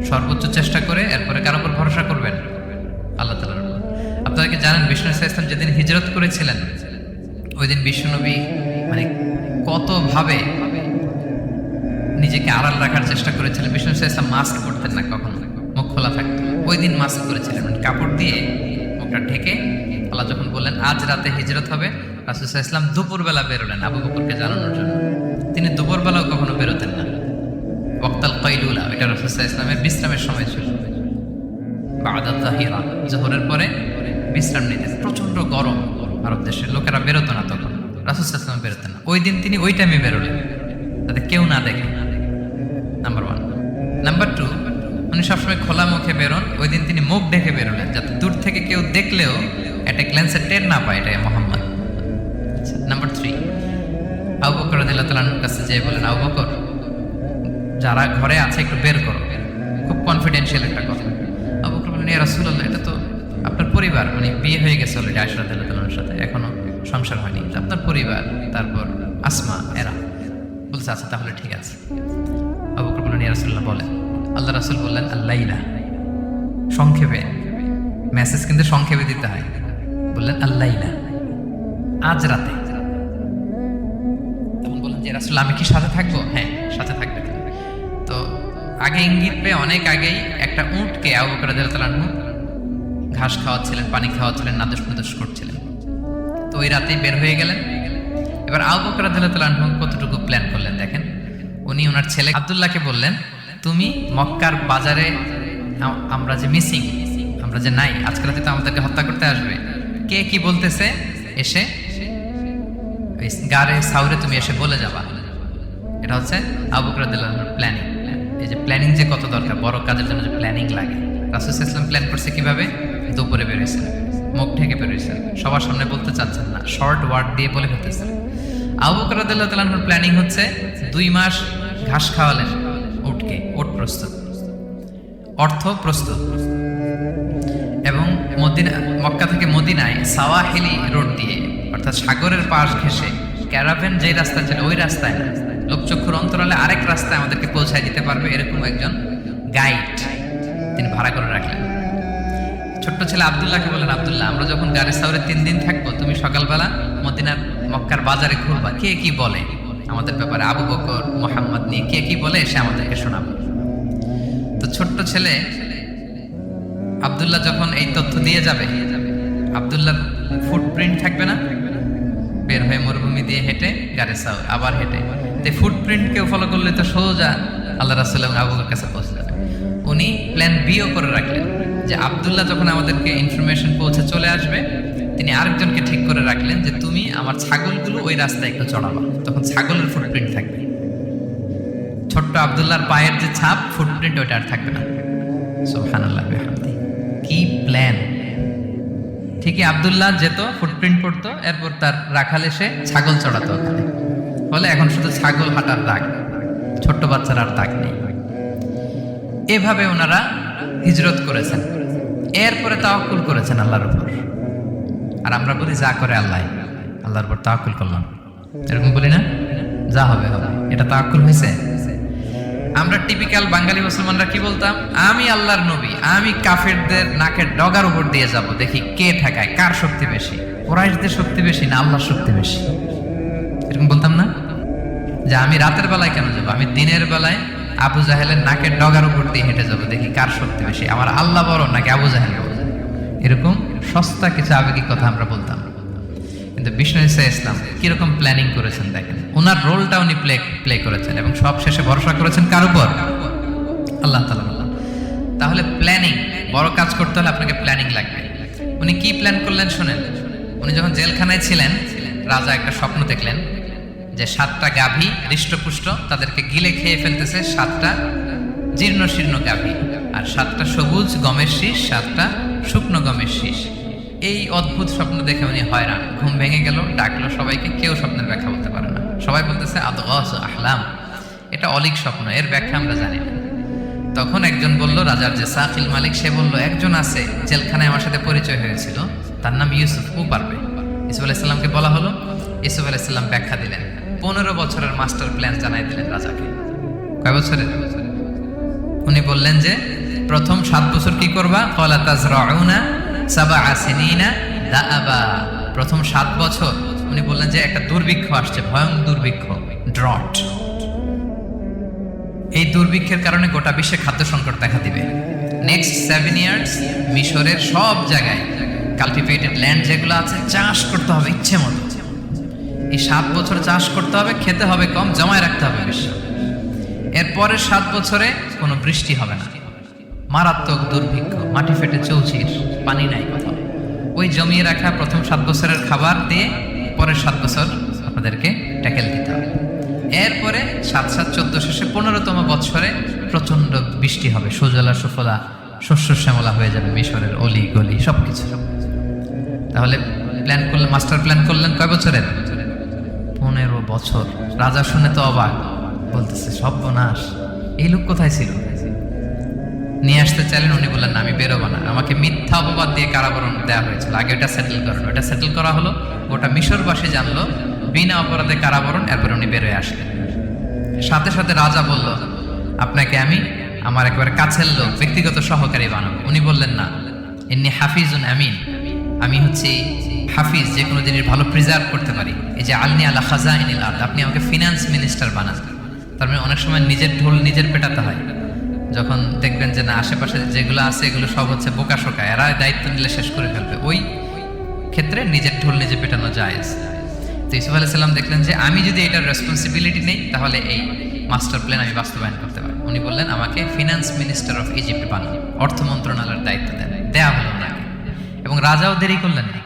সর্বোচ্চ চেষ্টা করে এরপরে কার উপর ভরসা করবেন? আল্লাহ তাআলার উপর। আপনারা কি জানেন, বিষ্ণু ইসলাম যেদিন হিজরত করেছিলেন, ওই দিন বিশ্বনবী মানে কতভাবে নিজেকে আড়াল রাখার চেষ্টা করেছিলেন। বিষ্ণু ইসলাম মাস্ক পরতেন না, কখনো মুখ খোলা থাকতো। ওই দিন মাস্ক করেছিলেন, মানে কাপড় দিয়ে মুখটা ঢেকে। আল্লাহ যখন বললেন আজ রাতে হিজরত হবে, রাসূল সাল্লাল্লাহু আলাইহি ওয়াসাল্লাম দুপুরবেলা বেরোলেন আবু বকরকে জানানোর জন্য। তিনি দুপুরবেলাও কখনো বেরোতেন না। ওয়াক্তাল কাইলুলা, এটা রাসূল সাল্লাল্লাহু আলাইহি ওয়াসাল্লামের বিশ্রামের সময় ছিল। বা'দা যাহিরা, যোহরের পরে বিশ্রাম নিতেন। প্রচন্ড গরম, আরব দেশের লোকেরা বেরোতো না তখন, রাসূল সাল্লাল্লাহু আলাইহি ওয়াসাল্লাম বেরোতেন না। ওই দিন তিনি ওই টাইমে বেরোলেন, যাতে কেউ না দেখে। নাম্বার 1। নাম্বার 2, উনি সবসময় খোলা মুখে বেরোন। ওই দিন তিনি মুখ ঢেকে বেরোলেন, যাতে দূর থেকে কেউ দেখলেও একটা গ্ল্যান্সে টের না পায় এটা মোহাম্মদ। নাম্বার 3, আবু বকর রাদিয়াল্লাহু তাআলার কাছে যেয়ে বলেন, আবু বকর, যারা ঘরে আছে একটু বের করো। খুব কনফিডেন্সিয়াল একটা কথা। আবু বকর বললেন, ইয়া রাসূলুল্লাহ, এটা তো আপনার পরিবার, মানে বিয়ে হয়ে গেছে অলরেডি আয়েশা রাদিয়াল্লাহু তাআলার সাথে, এখনো সংসার হয়নি, আপনার পরিবার, তারপর আসমা, এরা। বলছে আচ্ছা তাহলে ঠিক আছে। আবু বকর বললেন, ইয়া রাসূলুল্লাহ বলেন। আল্লাহ রাসূল বললেন, আল্লাইলা, সংক্ষেপে, মেসেজ কিন্তু সংক্ষেপে দিতে হয়। বললেন আল্লাইলা, আজ রাতে। তখন বললেন যে রাসূল আমি কি সাথে থাকবো? হ্যাঁ, সাথে থাকবে। তো আগে ইঙ্গিত পেয়ে অনেক আগেই একটা উটকে আবু বকর রাদিয়াল্লাহু তাআলা ঘাস খাওয়াচ্ছিলেন, পানি খাওয়াচ্ছিলেন, নাদুস নাদুস করছিলেন। তো ওই রাতেই বের হয়ে গেলেন। এবার আবু বকর রাদিয়াল্লাহু তাআলা কতটুকু প্ল্যান করলেন দেখেন। উনি ওনার ছেলে আব্দুল্লাহকে বললেন, তুমি মক্কার বাজারে, আমরা যে মিসিং, আমরা যে নাই, আজকে রাতে তো আমাদেরকে হত্যা করতে আসবে, কে কি বলতেছে এসে গারে সাউরে তুমি এসে বলে যাবা। এটা হচ্ছে আবু বকর রাদিয়াল্লাহু তাআলার প্ল্যানিং। এই যে প্ল্যানিং যে কত দরকার, বড় কাজের জন্য যে প্ল্যানিং লাগে। রাসূল সাল্লাল্লাহু আলাইহি ওয়াসাল্লাম প্ল্যান করছে কিভাবে? দুপুরে বেরিয়েছেন, মুখ ঢেকে বেরিয়েছেন, সবার সামনে বলতে চাচ্ছেন না, শর্ট ওয়ার্ড দিয়ে বলে ফেলতেছেন। আবু বকর রাদিয়াল্লাহু তাআলার প্ল্যানিং হচ্ছে 2 মাস ঘাস খাওয়ালেন উটকে, উট প্রস্তুত, অর্থ প্রস্তুত, এবং মক্কা থেকে মদিনায় সাওয়াহিলি রোড দিয়ে, অর্থাৎ সাগরের পাশ ঘেঁষে ক্যারাভেন যে রাস্তা ছিল ওই রাস্তায় না, লোকচক্ষুর অন্তরালে আরেক রাস্তায় আমাদেরকে পৌঁছায় দিতে পারবে, এরকম একজন গাইড তিনি ভাড়া করে রাখলেন। ছোট্ট ছেলে আব্দুল্লাহকে বলেন, আব্দুল্লাহ, আমরা যখন গাড়ি সাউরে 3 দিন থাকবো, তুমি সকালবেলা মদিনার মক্কার বাজারে ঘুরবা, কে কি বলে আমাদের ব্যাপারে, আবু বকর মোহাম্মদ নিয়ে কে কি বলে সে আমাদেরকে শোনাবে। তো ছোট্ট ছেলে আব্দুল্লাহ যখন এই তথ্য দিয়ে যাবে, আব্দুল্লাহর ফুটপ্রিন্ট থাকবে না, বের হয়ে মরুভূমি দিয়ে হেঁটে গাড়ি সাউর আবার হেঁটে, তো ফুটপ্রিন্ট কেউ ফলো করলে তো সোজা আল্লাহ রাসূল এবং আবু বকরের কাছে পৌঁছে যাবে। উনি প্ল্যান বিও করে রাখলেন যে আব্দুল্লাহ যখন আমাদেরকে ইনফরমেশন পৌঁছে চলে আসবে, তিনি আরেকজনকে ঠিক করে রাখলেন যে তুমি আমার ছাগলগুলো ওই রাস্তায় একটু চড়াবা, তখন ছাগলের ফুটপ্রিন্ট থাকবে। ছোট্ট আব্দুল্লাহর পায়ের যে ছাপ, ফুটপ্রিন্ট ওইটা আর থাকবে না। সুবহানাল্লাহ বিহামদি, কি প্ল্যান! ঠিকই আব্দুল্লাহ যেত, ফুটপ্রিন্ট পড়তো, এরপর তার রাখাল এসে ছাগল চড়াতো ওখানে, ফলে এখন শুধু ছাগল হাঁটার দাগ, ছোট্ট বাচ্চার আর দাগ নেই। এভাবে ওনারা হিজরত করেছেন, এরপরে তাওয়াক্কুল করেছেন আল্লাহর উপর। আর আমরা বলি যা করে আল্লাহ, আল্লাহর উপর তাওয়াক্কুল করলাম, এরকম বলি না? যা হবে হবে, এটা তাওয়াক্কুল হয়েছে? আমরা টিপিক্যাল বাঙালি মুসলমানরা কি বলতাম? আমি আল্লাহর নবী, আমি কাফেরদের নাকের ডগার উপর দিয়ে যাব, দেখি কে ঠেকায়, কার শক্তি বেশি, কুরাইশদের শক্তি বেশি না আল্লাহর শক্তি বেশি, এরকম বলতাম না? যে আমি রাতের বেলায় কেন যাবো, আমি দিনের বেলায় আবু জাহেলের নাকের ডগার উপর দিয়ে হেঁটে যাবো, দেখি কার শক্তি বেশি, আমার আল্লাহ বড় নাকি আবু জাহেল বড়। এরকম সস্তা কিছু আবেগিক কথা আমরা বলতাম। কিন্তু বিষ্ণু ঈসা ইসলাম কিরকম প্ল্যানিং করেছেন দেখেন, ওনার রোলটা উনি প্লে করেছেন এবং সব শেষে ভরসা করেছেন কার উপর? আল্লাহ তাআলা। তাহলে প্ল্যানিং, বড় কাজ করতে হলে আপনাকে প্ল্যানিং লাগবে। উনি কি প্ল্যান করলেন শোনেন। উনি যখন জেলখানায় ছিলেন, রাজা একটা স্বপ্ন দেখলেন যে 7টা গাভী হৃষ্টপুষ্ট, তাদেরকে গিলে খেয়ে ফেলতেছে 7টা জীর্ণ শীর্ণ গাভী, আর 7টা সবুজ গমের শীষ, 7টা শুকনো গমের শীষ। এই অদ্ভুত স্বপ্ন দেখে উনি হয়রান, ঘুম ভেঙে গেল, ডাকলো সবাইকে, কেউ স্বপ্নের ব্যাখ্যা বলতে পারে না। সবাই বলতেছে আদগাস আহলাম, এটা অলিক স্বপ্ন, এর ব্যাখ্যা আমরা জানি না। তখন একজন বলল, রাজার যে সাকিল মালিক, সে বলল একজন আছে জেলখানায় আমার সাথে পরিচয় হয়েছিল, তার নাম ইউসুফ, ও পারবে। ইউসুফ আলাইহিস সালামকে বলা হলো, ইউসুফ আলাইহিস সালাম ব্যাখ্যা দিলেন, 15 বছরের মাস্টার প্ল্যান জানাই দিলেন রাজাকে। কয় বছরের? উনি বললেন যে প্রথম 7 বছর কি করবা? ক্বালা তাজরাউনা 7 সিনিনা দাআবা। প্রথম 7 বছর উনি বললেন যে একটা দুর্ভিক্ষ আসছে, ভয়ঙ্কর দুর্ভিক্ষ, ড্রট। এই দুর্ভিক্ষের কারণে গোটা বিশ্বে খাদ্য সংকট দেখা দিবে। নেক্সট 7 ইয়ার্স মিশরের সব জায়গায় কাল্টিভেটেড ল্যান্ড যেগুলো আছে চাষ করতে হবে ইচ্ছে মতো। এই 7 বছর চাষ করতে হবে, খেতে হবে কম, জমায় রাখতে হবে বেশি। এরপরের 7 বছরে কোনো বৃষ্টি হবে না, মারাত্মক দুর্ভিক্ষ, মাটি ফেটে চৌচির, পানি নাই কোথাও। ওই জমিয়ে রাখা প্রথম 7 বছরের খাবার দিয়ে পরের 7 বছর আপনাদেরকে ট্যাকেল দিতে হবে। এরপরে 7 7 14 শেষে 15তম বছরে প্রচন্ড বৃষ্টি হবে, সুজলা সুফলা, শস্য শ্যামলা হয়ে যাবে মিশরের অলি গলি সবকিছু। তাহলে প্ল্যান করলেন, মাস্টার প্ল্যান করলেন কয় বছরের? 15 বছর। রাজা শুনে তো অবাক, বলতেছে সর্বনাশ, এই লোক কোথায় ছিল? নিয়ে আসতে চাইলেন, উনি বললেন না, আমি বেরোবো না, আমাকে মিথ্যা অপবাদ দিয়ে কারাবরণ দেওয়া হয়েছিল, আগে ওটা সেটেল করেন। ওটা সেটেল করা হলো, গোটা মিশরবাসী জানলো, বিনা অপরাধে কারাবরণ। এরপর উনি বেরোয় আসলেন। সাথে সাথে রাজা বলল, আপনাকে আমি আমার একেবারে কাছের লোক, ব্যক্তিগত সহকারী বানাবো। উনি বললেন না, ইন্নী হাফিজুন আমিন, আমি হচ্ছি হাফিজ, যে কোনো জিনিস ভালো প্রিজার্ভ করতে পারি। এই যে আলনি আলা খাজাইনিল আরদ, আপনি আমাকে ফিনান্স মিনিস্টার বানান। তার মানে অনেক সময় নিজের ঢোল নিজের পেটাতে হয়। যখন দেখবেন যে না, আশেপাশে যেগুলো আছে এগুলো সব হচ্ছে বোকা শোকা, এরা দায়িত্ব নিলে শেষ করে ফেলবে, ওই ক্ষেত্রে নিজের ঢোল নিজে পেটানো জায়েজ। তো ইউসুফ আলাইহিস সালাম দেখলেন যে আমি যদি এটার রেসপন্সিবিলিটি নেই, তাহলে এই মাস্টার প্ল্যান আমি বাস্তবায়ন করতে পারি। উনি বললেন, আমাকে ফিনান্স মিনিস্টার অফ ইজিপ্ট বানান, অর্থ মন্ত্রণালয়ের দায়িত্ব দেন। দেয়া হলো ওনাকে, এবং রাজাও দেরি করলেন না,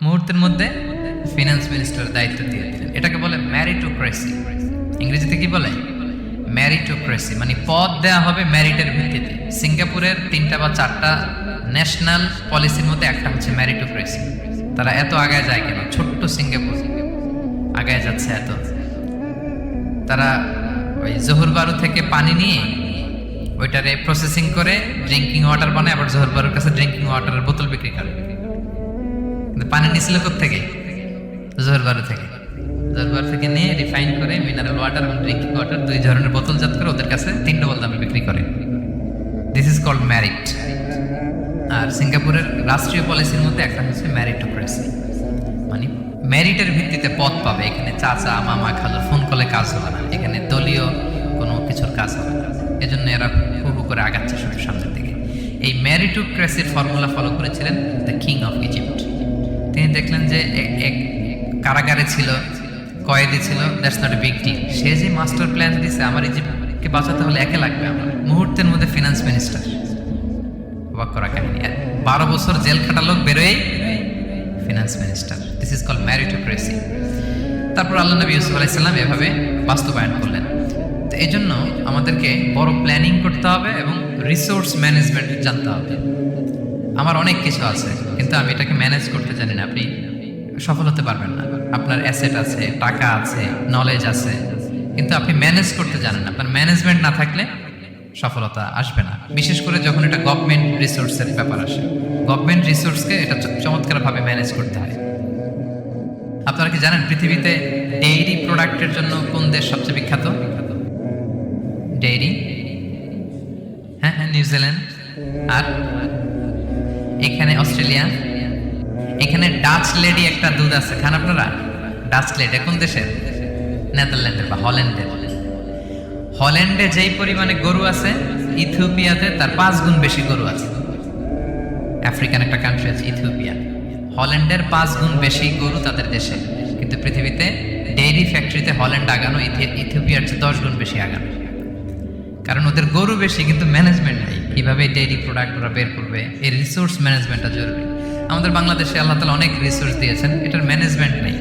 মুহূর্তের মধ্যে ফিনান্স মিনিস্টারের দায়িত্ব দিয়ে দিলেন। এটাকে বলে ম্যারিটোক্রেসি। ইংরেজিতে কি বলে? ম্যারিটোক্রেসি, মানে পদ দেয়া হবে ম্যারিটের ভিত্তিতে। সিঙ্গাপুরের 3টা বা 4টা ন্যাশনাল পলিসির মধ্যে একটা হচ্ছে ম্যারিটোক্রেসি। তারা এত আগায় যায় কেন? ছোট্ট সিঙ্গাপুর আগায় যাচ্ছে এত। তারা ওই জহুর বারু থেকে পানি নিয়ে ওইটারে প্রসেসিং করে ড্রিঙ্কিং ওয়াটার বানায়, আবার জহুর বারুর কাছে ড্রিঙ্কিং ওয়াটারের বোতল বিক্রি করে। পানি নিছিল কোথা থেকে? জহুর বারু থেকে। রিজার্ভার থেকে নিয়ে রিফাইন করে মিনারেল ওয়াটার এবং ড্রিঙ্কিং ওয়াটার 2 ধরনের বোতলজাত করে ওদের কাছে 3 ডবল দামে বিক্রি করে। This is called merit. আর সিঙ্গাপুরের রাষ্ট্রীয় পলিসির মধ্যে একটা হচ্ছে ম্যারিটোক্রেসি, মানে ম্যারিটের ভিত্তিতে পদ পাবে। এখানে চাচা মামা খালুর ফোন কলে কাজ হবে না, এখানে দলীয় কোনো কিছুর কাজ হবে না। এজন্য এরা হু করে আগাচ্ছে শুধু সামনের দিকে। এই ম্যারিটোক্রেসির ফর্মুলা ফলো করেছিলেন দ্য কিং অফ ইজিপ্ট। তিনি দেখলেন যে এক কারাগারে ছিল, কয়েদি ছিল, that's not a big deal. সে যে মাস্টার প্ল্যান দিছে আমার ইজিপ্টকে বাঁচাতে হলে একে লাগবে আমার, মুহূর্তের মধ্যে ফিনান্স মিনিস্টার। অবাক করা কাহিনী। 12 বছর জেল খাটা লোক বেরোয় finance minister. This is called meritocracy. তারপর আল্লাহ নবী ইউসুফ আলাইহিস সালাম এভাবে বাস্তবায়ন করলেন। তো এই জন্য আমাদেরকে বড় প্ল্যানিং করতে হবে এবং রিসোর্স ম্যানেজমেন্ট জানতে হবে। আমার অনেক কিছু আছে কিন্তু আমি এটাকে ম্যানেজ করতে জানি না, আপনি সফল হতে পারবেন না। আপনার অ্যাসেট আছে, টাকা আছে, নলেজ আছে, কিন্তু আপনি ম্যানেজ করতে জানেন না। আপনার ম্যানেজমেন্ট না থাকলে সফলতা আসবে না। বিশেষ করে যখন এটা গভর্নমেন্ট রিসোর্সের ব্যাপার আসে, গভর্নমেন্ট রিসোর্সকে এটা চমৎকারভাবে ম্যানেজ করতে হয়। আপনারা কি জানেন পৃথিবীতে ডেইরি প্রোডাক্টের জন্য কোন দেশ সবচেয়ে বিখ্যাত? ডেইরি, হ্যাঁ, নিউজিল্যান্ড। আর এখানে অস্ট্রেলিয়া। এখানে ডাচ লেডি একটা দুধ আছে, খান আপনারা? ডাচ লেডি কোন দেশের? নেদারল্যান্ডের বা হল্যান্ডের। হল্যান্ডে যেই পরিমাণে গরু আছে, ইথিওপিয়াতে তার 5 গুণ বেশি গরু আছে। আফ্রিকান একটা কান্ট্রি আছে ইথিওপিয়া, হল্যান্ডের 5 গুণ বেশি গরু তাদের দেশে। কিন্তু পৃথিবীতে ডেইরি ফ্যাক্টরিতে হল্যান্ড আগানো ইথিওপিয়ার চেয়ে 10 গুণ বেশি আগানো। কারণ ওদের গরু বেশি কিন্তু ম্যানেজমেন্ট নেই। কিভাবে ডেইরি প্রোডাক্ট ওরা বের করবে, এই রিসোর্স ম্যানেজমেন্টটা জরুরি। আমাদের বাংলাদেশে আল্লাহ তাআলা অনেক রিসোর্স দিয়েছেন, এটার ম্যানেজমেন্ট নেই।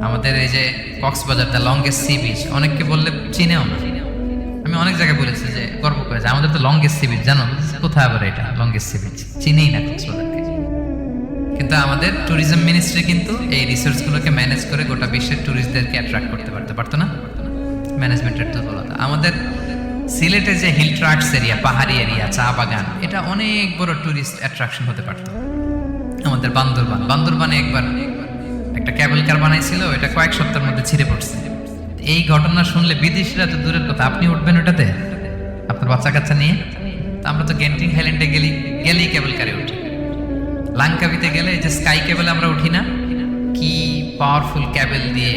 আমাদের এই যে Cox's Bazar, the longest sea beach, অনেককে বললে চিনেও না। আমি অনেক জায়গায় বলেছি যে গর্ব করে যে আমাদের তো লংগেস্ট সি বিচ, জানো কোথায় আবার এটা লংগেস্ট সি বিচ? চিনেই না কক্সবাজারকে। কিন্তু আমাদের ট্যুরিজম মিনিস্ট্রি কিন্তু এই রিসোর্সগুলোকে ম্যানেজ করে গোটা বিশ্বের ট্যুরিস্টদেরকে অ্যাট্রাক্ট করতে পারতো না। ম্যানেজমেন্টের দুর্বলতা। আমাদের সিলেটে যে হিল ট্রাক্টস এরিয়া, পাহাড়ি এরিয়া, চা বাগান, এটা অনেক বড় ট্যুরিস্ট অ্যাট্রাকশন হতে পারত। আমাদের বান্দরবানে একবার একটা ক্যাবেল কার বানাইছিল, এটা কয়েক সপ্তাহের মধ্যে ছিঁড়ে পড়ছে। এই ঘটনা শুনলে বিদেশিরা তো দূরের কথা, আপনি উঠবেন ওটাতে আপনার বাচ্চা কাচ্চা নিয়ে? তা আমরা তো গেন্টিং হাইল্যান্ডে গেলেই ক্যাবেল কারে উঠি। লাঙ্কাবিতে গেলে এই যে স্কাই কেবল আমরা উঠি না, কি পাওয়ারফুল ক্যাবেল দিয়ে,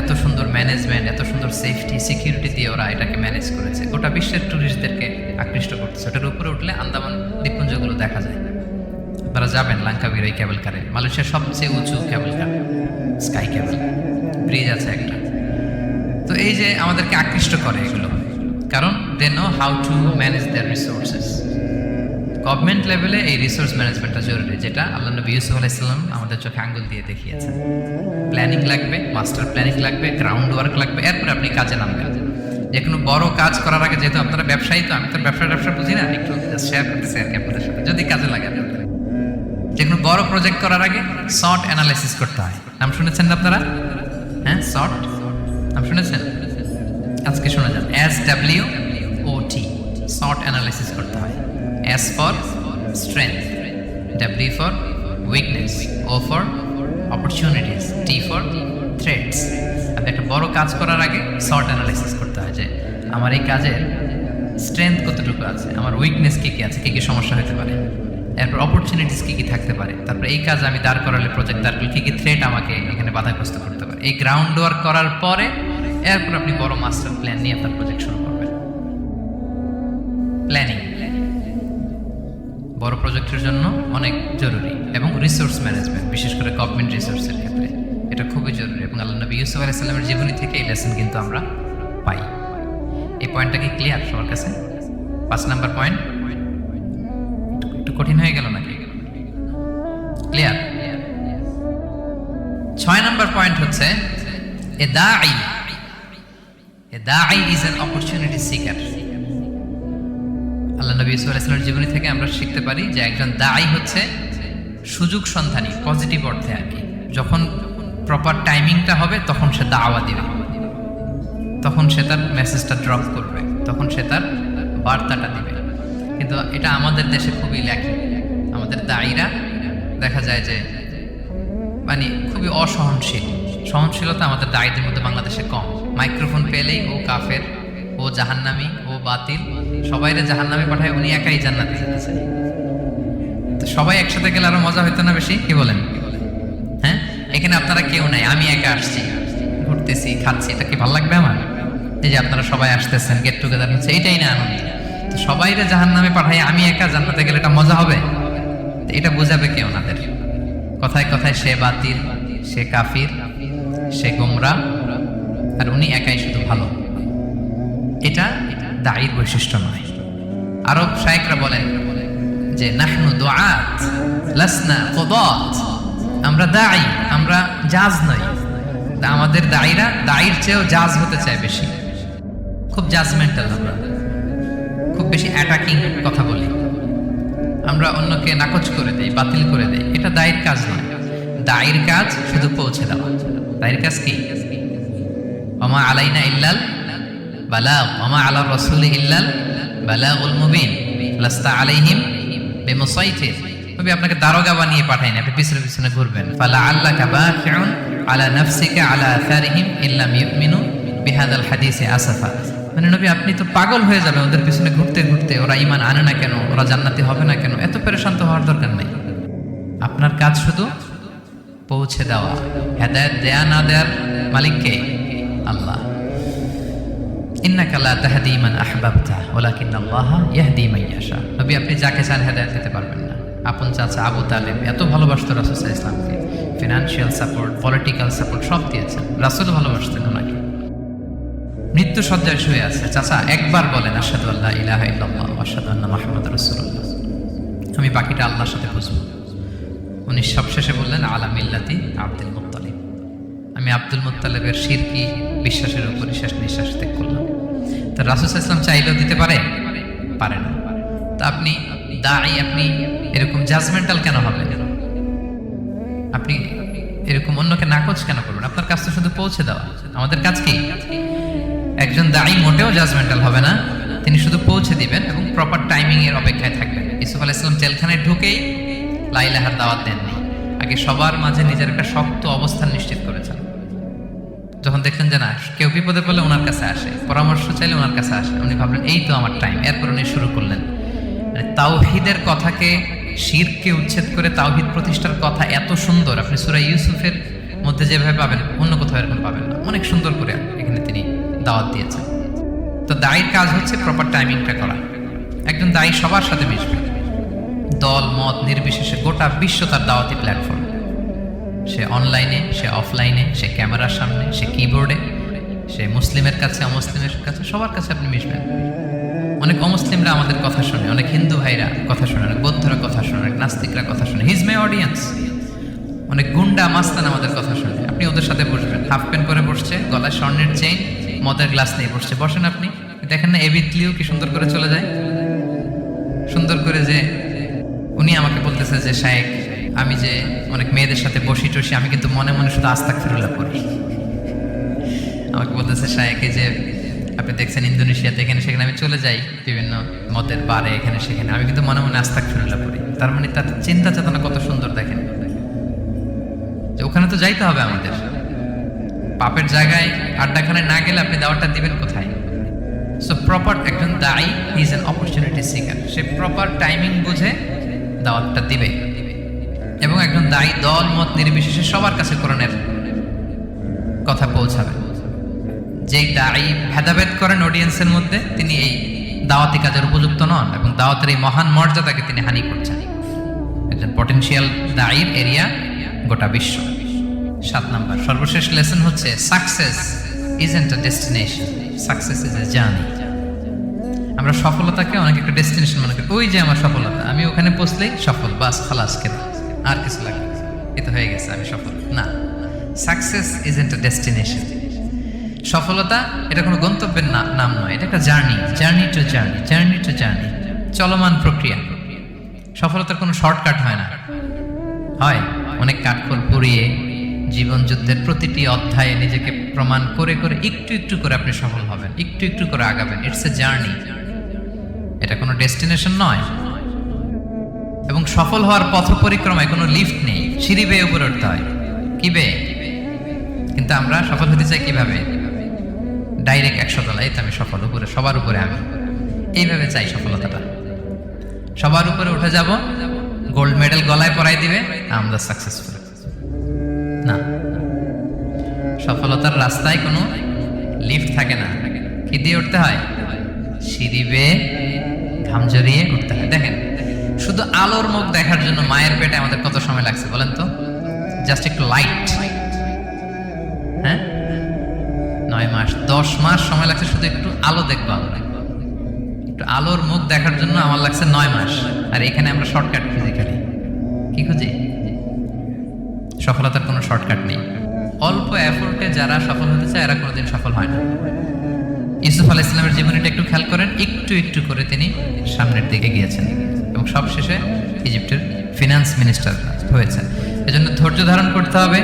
এত সুন্দর ম্যানেজমেন্ট, এত সুন্দর সেফটি সিকিউরিটি দিয়ে ওরা এটাকে ম্যানেজ করেছে। গোটা বিশ্বের ট্যুরিস্টদেরকে আকৃষ্ট করতেছে। ওটার উপরে উঠলে আন্দামান দ্বীপপুঞ্জগুলো দেখা যায়। আপনারা যাবেন লাঙ্কাবির ওই ক্যাবেল কারে, মালয়েশিয়ার সবচেয়ে উঁচু ক্যাবেল কার, স্কাই ক্যাবেল ব্রিজ আছে একটা। তো এই যে আমাদেরকে আকৃষ্ট করে এগুলো, কারণ they know how to manage their resources. Government লেভেলে এই রিসোর্স ম্যানেজমেন্টটা জরুরি, যেটা আল্লাহ নবী ইউসুফ আলাইহিস সালাম আমাদের চোখে আঙ্গুল দিয়ে দেখিয়েছেন। প্ল্যানিং লাগবে, মাস্টার প্ল্যানিং লাগবে, গ্রাউন্ড ওয়ার্ক লাগবে, এরপরে আপনি কাজে নামবেন। যে কোনো বড় কাজ করার আগে, যেহেতু আপনারা ব্যবসায়ী, তো আমি তো ব্যবসা বুঝি না, একটু শেয়ার করতেছি আর কি আপনাদের সাথে, যদি কাজে লাগে। যে কোনো বড় প্রজেক্ট করার আগে শর্ট অ্যানালাইসিস করতে হয়। নাম শুনেছেন না আপনারা? হ্যাঁ, শর্ট নাম শুনেছেন? আজকে শোনা যান, SWOT, শর্ট অ্যানালাইসিস করতে হয়। S for strength, W for weakness, O for opportunities, T for threats. আপনি একটা বড় কাজ করার আগে শর্ট অ্যানালাইসিস করতে হয় যে আমার এই কাজের স্ট্রেংথ কতটুকু আছে, আমার উইকনেস কি কি আছে, কি কি সমস্যা হতে পারে, এরপর অপরচুনিটিস কি কি থাকতে পারে, তারপর এই কাজ আমি দাঁড় করালে, প্রজেক্ট দাঁড় করলে কি কি থ্রেট আমাকে এখানে বাধাগ্রস্ত করতে পারে। এই গ্রাউন্ড ওয়ার্ক করার পরে এরপর আপনি বড় মাস্টার প্ল্যান নিয়ে আপনার প্রজেক্ট শুরু করবেন। প্ল্যানিং বড় প্রজেক্টের জন্য অনেক জরুরি, এবং রিসোর্স ম্যানেজমেন্ট, বিশেষ করে গভর্নমেন্ট রিসোর্সের ক্ষেত্রে এটা খুবই জরুরি। এবং আল্লাহ নবী ইউসুফ আলাইহিস সালামের জীবনী থেকে এই লেসন কিন্তু আমরা পাই। এই পয়েন্টটা কি ক্লিয়ার সবার কাছে? 5 নাম্বার পয়েন্ট একটু কঠিন হয়ে গেল নাকি? ক্লিয়ার? 6 নাম্বার পয়েন্ট হচ্ছে এ দাঈ ইজ অ্যান অপরচুনিটি সিকার। আল্লাহ নবী ইউসুফ আলাইহিস সালামের জীবনী থেকে আমরা শিখতে পারি যে একজন দাঈ হচ্ছে সুযোগ সন্ধানী, পজিটিভ অর্থে আর কি। যখন প্রপার টাইমিংটা হবে তখন সে দাওয়া দিবে, তখন সে তার মেসেজটা ড্রপ করবে, তখন সে তার বার্তাটা দিবে। কিন্তু এটা আমাদের দেশে খুবই ল্যাকিং। আমাদের দায়ীরা দেখা যায় যে মানে খুবই অসহনশীল। সহনশীলতা আমাদের দায়ীদের মধ্যে বাংলাদেশে কম। মাইক্রোফোন পেলেই ও কাফের, ও জাহান্নামী, ও বাতিল, সবাইরে জাহান্নামে পাঠায়, উনি একাই জান্নাতে যেতেছে। তো সবাই একসাথে গেলে আরো মজা হইতো না বেশি? কি বলেন? হ্যাঁ, এখানে আপনারা কেউ নাই, আমি একা আসছি, ঘুরতেছি, খাচ্ছি, এটা কি ভালো লাগবে আমার? এই যে আপনারা সবাই আসতেছেন, গেট টুগেদার হচ্ছে, এইটাই না আনন্দ? তো সবাইরে জাহান্নামে পাঠাই, আমি একা জান্নাতে গেলে এটা মজা হবে? এটা বোঝাবে কে ওনাদের? কথায় কথায় সে বাতিল, সে কাফির, সে গোমরা, আর উনি একাই শুধু ভালো। এটা দায়ীর বৈশিষ্ট্য নয়। আরব শায়েখরা বলেন যে নাহনু দুআত লাসনা কুদাত, আমরা দায়ী, আমরা জাজ নই। আমাদের দায়ীরা দায়ীর চেয়েও জাজ হতে চায় বেশি। খুব জাজমেন্টাল, আমরা খুব বেশি অ্যাটাকিং কথা বলি, আমরা অন্যকে নাকচ করে দেই, বাতিল করে দেই। এটা দায়ীর কাজ নয়। দায়ীর কাজ শুধু পৌঁছে দেওয়া। দায়ীর কাজ কি? ওমা আলাইনা ইল্লাল বালাগ, ওমা আলা রাসূলি ইল্লাল বালাগুল মুবিন, লাস্তা আলাইহিম বিমুসাইতির। নবী আপনাকে দারোগা বানিয়ে পাঠায়নি, আপনি পিছনে পিছনে ঘুরবেন। ফালা আল্লাকা বাকিউন আলা নাফসিকা আলা আথারিহিম ইল্লাম ইউমিনু বিহাদাল হাদিসে আসাফা। মানে নবী আপনি তো পাগল হয়ে যাবেন ওদের পিছনে ঘুরতে ঘুরতে, ওরা ঈমান আনে না কেন, ওরা জান্নাতি হবে না কেন, এত পেরেশান তো হওয়ার দরকার নেই। আপনার কাজ শুধু পৌঁছে দেওয়া। হেদায়েত দেয়া না দেয়ার মালিক কে? আল্লাহ। ইন্নাকা লা তাহদি মান আহবাবতা ওয়ালাকিন্নাল্লাহা ইয়াহদি মান ইয়াশা। নবী আপনি যাকে চান হেদায়েত দিতে পারবেন না। আপন চাচা আবু তালেব এত ভালোবাসতো রাসূল সাল্লাল্লাহু আলাইহি ওয়াসাল্লামকে, ফিনান্সিয়াল সাপোর্ট, পলিটিক্যাল সাপোর্ট সব দিয়েছেন। রাসূল ভালোবাসতেন ওনাকে। মৃত্যু সজ্জায় শুয়ে আছে, চাচা একবার বলেন আশহাদু আল্লা ইলাহা ইল্লাল্লাহ ওয়া আশহাদু আন্না মুহাম্মাদুর রাসূলুল্লাহ, আমি বাকিটা আল্লাহর সাথে বুঝবো। উনি সবশেষে বললেন আলা মিল্লাতি আব্দুল মুত্তালিব, আমি আব্দুল মুত্তালিবের শিরকি বিশ্বাসের উপরই শেষ নিঃশ্বাস ত্যাগ করলাম। তো রাসূল সাল্লাল্লাহু আলাইহি ওয়াসাল্লাম চাইলেও দিতে পারে? পারে না। তা আপনি দায়ী, আপনি এরকম জাজমেন্টাল কেন হবেন? আপনি এরকম অন্যকে নাকচ কেন করবেন? আপনার কাজ তো শুধু পৌঁছে দেওয়া। আমাদের কাজ কি? একজন দায়ী মোটেও জাজমেন্টাল হবে না, তিনি শুধু পৌঁছে দিবেন এবং প্রপার টাইমিং এর অপেক্ষায় থাকবেন। ইউসুফ আলাইহিস সালাম জেলখানায় ঢুকেই লা ইলাহার দাওয়াত দেননি, আগে সবার মাঝে নিজের একটা শক্ত অবস্থান নিশ্চিত করেছেন। যখন দেখলেন যে না কেউ বিপদে পড়লে ওনার কাছে আসে, পরামর্শ চাইলে ওনার কাছে আসে, উনি ভাবলেন এই তো আমার টাইম। এরপর উনি শুরু করলেন মানে তাওহীদের কথাকে, শিরককে উচ্ছেদ করে তাওহীদ প্রতিষ্ঠার কথা এত সুন্দর আপনি সূরা ইউসুফের মধ্যে যেভাবে পাবেন অন্য কোথাও এরকম পাবেন না। অনেক সুন্দর করে এখানে তিনি দাওয়াত দিয়েছেন। তো দায়ীর কাজ হচ্ছে প্রপার টাইমিংটা করা। একজন দায়ী সবার সাথে মিশবে, দল মত নির্বিশেষে। গোটা বিশ্ব তার দাওয়াতি প্ল্যাটফর্ম। সে অনলাইনে, সে অফলাইনে, সে ক্যামেরার সামনে, সে কিবোর্ডে, সে মুসলিমের কাছে, অমুসলিমের কাছে, সবার কাছে আপনি মিশবেন। অনেক অমুসলিমরা আমাদের কথা শুনে, অনেক হিন্দু ভাইরা কথা শুনে, অনেক বৌদ্ধরা কথা শুনে, অনেক নাস্তিকরা কথা শুনে। হিজ মাই অডিয়েন্স। অনেক গুন্ডা মাস্তান আমাদের কথা শুনে। আপনি ওদের সাথে বসবেন, হাফ প্যান্ট পরে বসছে, গলায় স্বর্ণের চেইন, মদের গ্লাস নিয়ে বসছে, বসেন আপনি। দেখেন না এবিটলিও কি সুন্দর করে চলে যায়, সুন্দর করে। যে উনি আমাকে বলতেছে যে শায়েখ আমি যে অনেক মেয়েদের সাথে বসি টসি, আমি কিন্তু মনে মনে শুধু আস্তাগফিরুল্লাহ পড়ি। আমাকে বলতেছে শায়েখ যে আপনি দেখছেন ইন্দোনেশিয়াতে এখানে সেখানে আমি চলে যাই বিভিন্ন মদের বারে, এখানে সেখানে, আমি কিন্তু মনে মনে আস্তাগফিরুল্লাহ পড়ি। তার মানে তার চিন্তা চেতনা কত সুন্দর দেখেন, যে ওখানে তো যাইতে হবে আমাদের। পাপের জায়গায় আড্ডাখানায় না গেলে আপনি দাওয়াতটা দিবেন কোথায়? সো প্রপার একজন দায়ী is an opportunity seeker. Say proper timing বুঝে দাওয়াতটা দিবে এবং একজন দায়ী দল মত নির্বিশেষে সবার কাছে কোরআনের কথা পৌঁছাবে। যেই দায়ী ভেদাভেদ করেন অডিয়েন্সের মধ্যে, তিনি এই দাওয়াতি কাজের উপযুক্ত নন এবং দাওয়াতের এই মহান মর্যাদাকে তিনি হানি করছেন। একজন পটেনশিয়াল দায়ীর এরিয়া গোটা বিশ্ব। 7 নাম্বার সর্বশেষ লেসন হচ্ছে success isn't a destination, success is a journey. আমরা সফলতাকে অনেক একটা ডেস্টিনেশন মনে করি। ওই যে আমার সফলতা, আমি ওখানে পৌঁছলেই সফল, বাস খালাস, কেন আর কিছু লাগে, এটা হয়ে গেছে, আমি সফল না। Success isn't a destination. সফলতা এটা কোনো গন্তব্যের নাম নয়, এটা একটা journey, journey to journey, journey to journey, চলমান প্রক্রিয়া। সফলতার কোনো শর্টকাট হয় না, হয় অনেক কাঠখড় পুড়িয়ে জীবন যুদ্ধের প্রতিটি অধ্যায়ে নিজেকে প্রমাণ করে করে একটু একটু করে আপনি সফল হবেন, একটু একটু করে আগাবেন। ইটস এ জার্নি, এটা কোনো ডেস্টিনেশন নয়। এবং সফল হওয়ার পথ পরিক্রমায় কোনো লিফট নেই, সিঁড়ি বেয়ে উপরে উঠতে হয়। কি ব্যয়? কিন্তু আমরা সফল হতে চাই কিভাবে? ডাইরেক্ট 100 তলায় তো আমি সফল, উপরে সবার উপরে আমি, এইভাবে চাই সফলতাটা। সবার উপরে উঠে যাব, গোল্ড মেডেল গলায় পরাই দিবে, আমরা সাকসেসফুল। না, সফলতার রাস্তায় কোনো লিফট থাকে না। কি দিয়ে উঠতে হয়? সিঁড়ি বেয়ে ঘাম জড়িয়ে উঠতে হয়। দেখেন, শুধু আলোর মুখ দেখার জন্য মায়ের পেটে আমাদের কত সময় লাগছে বলেন তো? জাস্ট একটু লাইট, হ্যাঁ, 9 মাস 10 মাস সময় লাগছে শুধু একটু আলো দেখবো আমরা। একটু আলোর মুখ দেখার জন্য আমার লাগছে 9 মাস। আর এখানে আমরা শর্টকাট ফিজিক্যালি কি খুঁজি? সফলতার কোনো শর্টকাট নেই। অল্প এফোর্টে যারা সফল হতে চায় এরা কোনোদিন সফল হয় না। ইউসুফ আলাইহিস সালামের জীবনীটা একটু খেয়াল করেন, একটু একটু করে তিনি সামনের দিকে গিয়েছেন এবং সবশেষে ইজিপ্টের ফিনান্স মিনিস্টার হয়েছেন। এজন্য ধৈর্য ধারণ করতে হবে,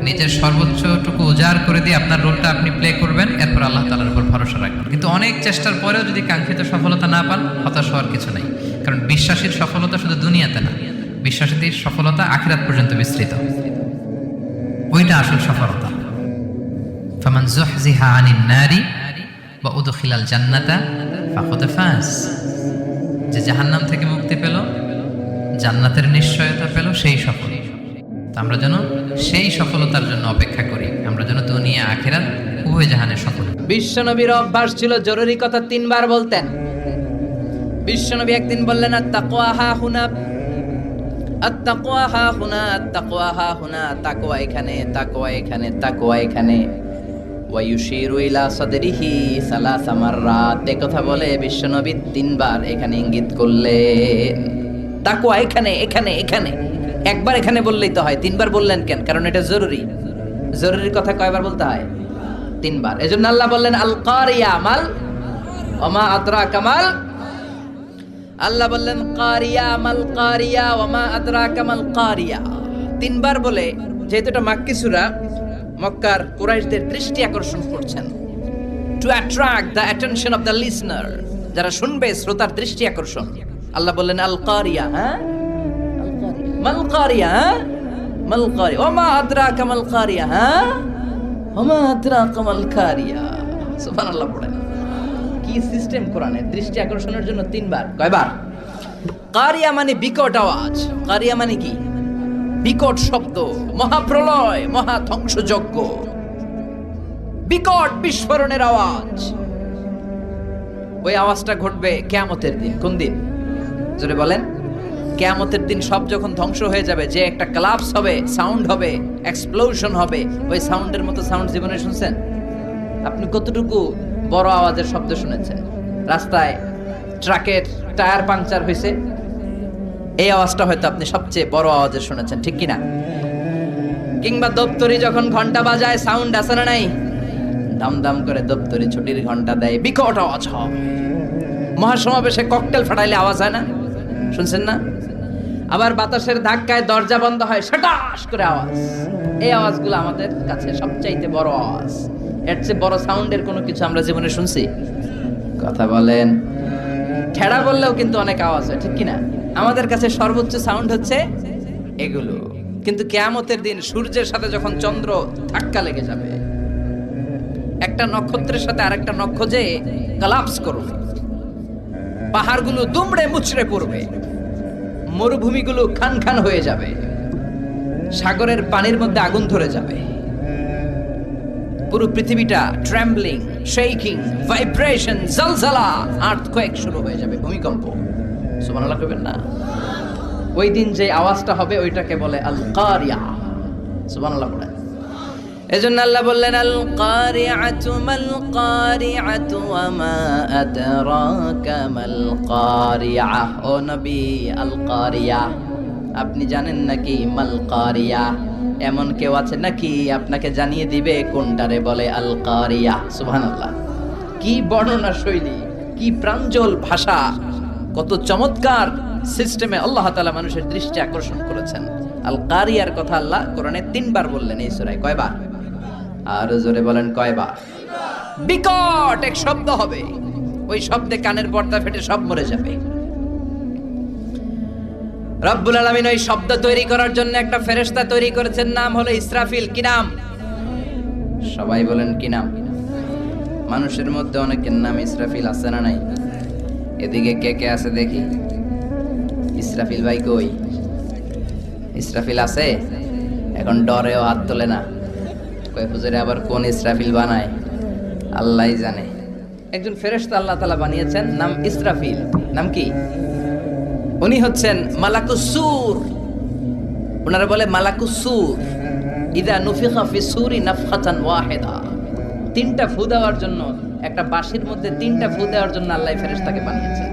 নিজের সর্বোচ্চটুকু উজাড় করে দিয়ে আপনার রোলটা আপনি প্লে করবেন, এরপর আল্লাহ তাআলার উপর ভরসা রাখবেন। কিন্তু অনেক চেষ্টার পরেও যদি কাঙ্ক্ষিত সফলতা না পান, হতাশ হওয়ার কিছু নেই। কারণ বিশ্বাসীর সফলতা শুধু দুনিয়াতে না, বিশ্বাসীদের সফলতা আখিরাত পর্যন্ত বিস্তৃত। ওইটা আসল সফলতা। ফামান যুহজিহা আনিন নারি ওয়া উদখিলাল জান্নাতা ফাকাদ ফাজ। যে জাহান্নাম থেকে মুক্তি পেল, জান্নাতের নিশ্চয়তা পেল, সেই সফল। তো আমরা যেন সেই সফলতার জন্য অপেক্ষা করি, আমরা যেন দুনিয়া আখিরাত উভয় জাহানের সফল। বিশ্বনবীর অভ্যাস ছিল জরুরি কথা 3 বার বলতেন। বিশ্বনবী একদিন বললেন, আত-তাকওয়া হা হুনা, আত-তাকওয়া হা হুনা, আত-তাকওয়া হা হুনা, তাকওয়া এখানে, তাকওয়া এখানে, তাকওয়া এখানে। ওয়া ইউশিরু ইলা সাদরিহি সালাসা মাররাত। এই কথা বলে বিশ্বনবী 3 বার এখানে ইঙ্গিত করলেন, তাকওয়া এখানে, এখানে, এখানে। একবার এখানে বললেই তো হয়, 3 বার বললেন কেন? কারণ এটা জরুরি। জরুরি কথা কয়বার বলতে হয়? 3 বার। এজন্য আল্লাহ বললেন আল কারিয়া মাল ওমা আদরাকা মাল। আল্লাহ বললেন কারিয়া মাল কারিয়া ওমা আদরাকা মাল কারিয়া। 3 বার বলে, যেহেতু এটা মাক্কি সূরা, মক্কার কুরাইশদের দৃষ্টি আকর্ষণ করছেন, two attract the attention of the listener, যারা শুনবে শ্রোতার দৃষ্টি আকর্ষণ। আল্লাহ বললেন আল কারিয়া, হ্যাঁ, আল কারিয়া মাল কারিয়া, হ্যাঁ, মাল কারিয়া ওমা আদরাকা মাল কারিয়া, হ্যাঁ, ওমা আদরাকা মাল কারিয়া। সুবহানাল্লাহ পড়েন। কি সিস্টেম কোরআনের! দৃষ্টি আকর্ষণের জন্য 3 বার। কয়বার? কারিয়া মানে বিকট আওয়াজ। কারিয়া মানে কি? বিকট শব্দ, মহাপ্রলয়, মহা ধ্বংসযজ্ঞ, বিকট বিস্ফোরণের আওয়াজ। ওই আওয়াজটা ঘটবে কিয়ামতের দিন। কোন দিন? জোরে বলেন। কিয়ামতের দিন সব যখন ধ্বংস হয়ে যাবে, যে একটা ক্লাপস হবে, সাউন্ড হবে, এক্সপ্লোশন হবে, ওই সাউন্ডের মতো সাউন্ড জীবনে শুনছেন? আপনি কতটুকু বড় আওয়াজের শব্দ শুনেছেন? রাস্তায় ট্রাকের টায়ার পাংচার হয়েছে, এই আওয়াজটা হয়তো আপনি সবচেয়ে বড় আওয়াজে শুনেছেন, ঠিক কিনা? কিংবা দপ্তরি যখন ঘন্টা বাজায়, সাউন্ড আছে না নাই? দাম দাম করে দপ্তরি ছুটির ঘন্টা দেয়, বিকট আওয়াজ হয়। মহাসমাবেশে ককটেল ফাটাইলে আওয়াজ হয় না? শুনছেন না? আবার বাতাসের ধাক্কায় দরজা বন্ধ হয়, শটাস করে আওয়াজ। এই আওয়াজগুলো আমাদের কাছে সবচাইতে বড় আওয়াজ। এর চেয়ে বড় সাউন্ডের কোনো কিছু আমরা জীবনে শুনছি? কথা বলেন। ঠেড়া বললেও কিন্তু অনেক আওয়াজ হয়, ঠিক কিনা? আমাদের কাছে সর্বোচ্চ সাউন্ড হচ্ছে এগুলো। কিন্তু কিয়ামতের দিন সূর্যের সাথে যখন চন্দ্র ধাক্কা লেগে যাবে, একটা নক্ষত্রের সাথে আরেকটা নক্ষত্র যে কলাপস করবে, পাহাড়গুলো দুমড়ে মুচড়ে পড়বে, মরুভূমিগুলো খান খান হয়ে যাবে, সাগরের পানির মধ্যে আগুন ধরে যাবে, পুরো পৃথিবীটা ট্রেম্বলিং, শেকিং, ভাইব্রেশন, জলজলা, আর্থকোয়েক শুরু হয়ে যাবে, ভূমিকম্প। সুবহানাল্লাহ কইবেন না? ওই দিন যে আওয়াজটা হবে ওইটাকে বলে আল কারিয়া। সুবহানাল্লাহ পড়েন। এজন্য আল্লাহ বললেন আল কারিআতু মাল কারিআতু ওয়া মা আদরাকা মাল কারিআ। ও নবী, আল কারিয়া আপনি জানেন নাকি? মাল কারিয়া, এমন কেউ আছে নাকি আপনাকে জানিয়ে দিবে কোনটারে বলে আল কারিয়া? সুবহানাল্লাহ। কি বর্ণনা শৈলী, কি প্রাঞ্জল ভাষা, কত চমৎকার সিস্টেমে আল্লাহ তাআলা মানুষের দৃষ্টি আকর্ষণ করেছেন। আল কারিয়ার কথা আল্লাহ কোরআনে 3 বার বললেন এই সূরায়। কয়বার? আর জোরে বলেন, কয়বার? বিকট এক শব্দ হবে, ওই শব্দে কানের পর্দা ফেটে সব মরে যাবে। রব্বুল আলামিন ওই শব্দ তৈরি করার জন্য একটা ফেরেশতা তৈরি করেছেন, নাম হলো ইসরাফিল। কি নাম? সবাই বলেন কি নাম? মানুষের মধ্যে অনেকের নাম ইসরাফিল আছে না নাই? এদিকে কে কে আছে দেখি। ইসরাফিল ভাই কই? ইসরাফিল আছে? এখন ডরেও হাত তোলে না। কয় হুজুরে আবার কোন ইসরাফিল বানায় আল্লাহই জানে। একজন ফেরেশতা আল্লাহ তাআলা বানিয়েছেন, নাম ইসরাফিল। নাম কি? উনি হচ্ছেন মালাকুস সূর। ওনারা বলে মালাকুস সূর। ইদা নুফিখা ফিস সূরি নাফখাতান ওয়াহিদা। তিনটা ফু দেওয়ার জন্য, একটা বাঁশির মধ্যে তিনটা ফু দেওয়ার জন্য আল্লাহ ফেরেশতাকে বানিয়েছেন।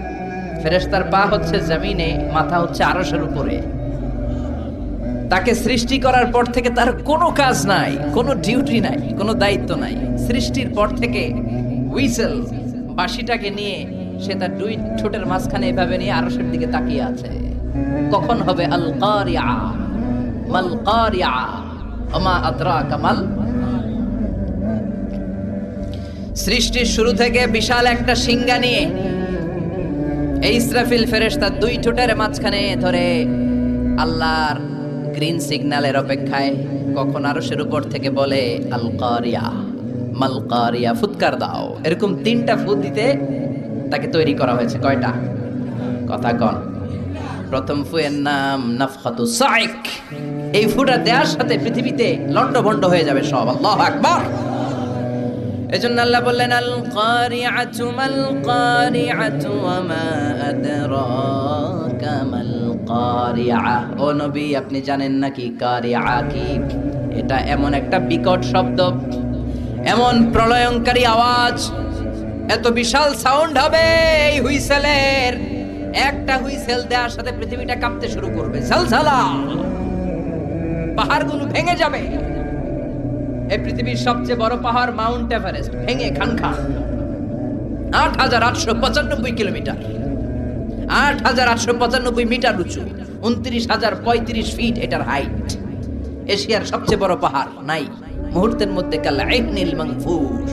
ফেরেশতার পা হচ্ছে জমিনে, মাথা হচ্ছে আরশের উপরে। তাকে সৃষ্টি করার পর থেকে তার কোনো কাজ নাই, কোনো ডিউটি নাই, কোনো দায়িত্ব নাই। সৃষ্টির পর থেকে হুইসেল, বাঁশিটাকে নিয়ে সে তার দুই ঠোঁটের মাঝখানে এভাবে নিয়ে আরশের দিকে তাকিয়ে আছে। কখন হবে আল কারিয়া, মাল কারিয়া, ওমা আদরাকা মাল। সৃষ্টির শুরু থেকে বিশাল একটা সিংহা নিয়ে এই ইসরাফিল ফেরেশতা দুই ঠোঁটের মাঝখানে ধরে আল্লাহর গ্রিন সিগন্যালের অপেক্ষায় কখন আরশের উপর থেকে বলে আল কারিয়া, মাল কারিয়া, ফুৎকার দাও। এরকম তিনটা ফুৎ দিতে তাকে তৈরি করা হয়েছে। কয়টা? কথা কন। প্রথম ফুয়ের নাম নাফখাতুস সাইক। এই ফুটা দেওয়ার সাথে পৃথিবীতে লন্ডভন্ড হয়ে যাবে সব। আল্লাহু আকবার। এজন্য আল্লাহ বললেন আল কারিআতু মাল কারিআতু ওয়া মা আদরাকা মাল কারিআ। ও নবী, আপনি জানেন নাকি কারিআ কি? এটা এমন একটা বিকট শব্দ, এমন প্রলয়ঙ্কারী আওয়াজ, এত বিশাল সাউন্ড হবে এই হুইসেলের। একটা হুইসেল দেওয়ার সাথে পৃথিবীটা কাঁপতে শুরু করবে, ঝলঝলা, পাহাড়গুলো ভেঙে যাবে। এই পৃথিবীর সবচেয়ে বড় পাহাড় মাউন্ট এভারেস্ট ভেঙে খানখান। ৮,৮৯৫ কিলোমিটার, ৮,৮৯৫ মিটার উঁচু, ২৯,০৩৫ ফিট এটার হাইট। এশিয়ার সবচেয়ে বড় পাহাড় নাই মুহূর্তের মধ্যে কাল্লা ইবনিল মানফুস।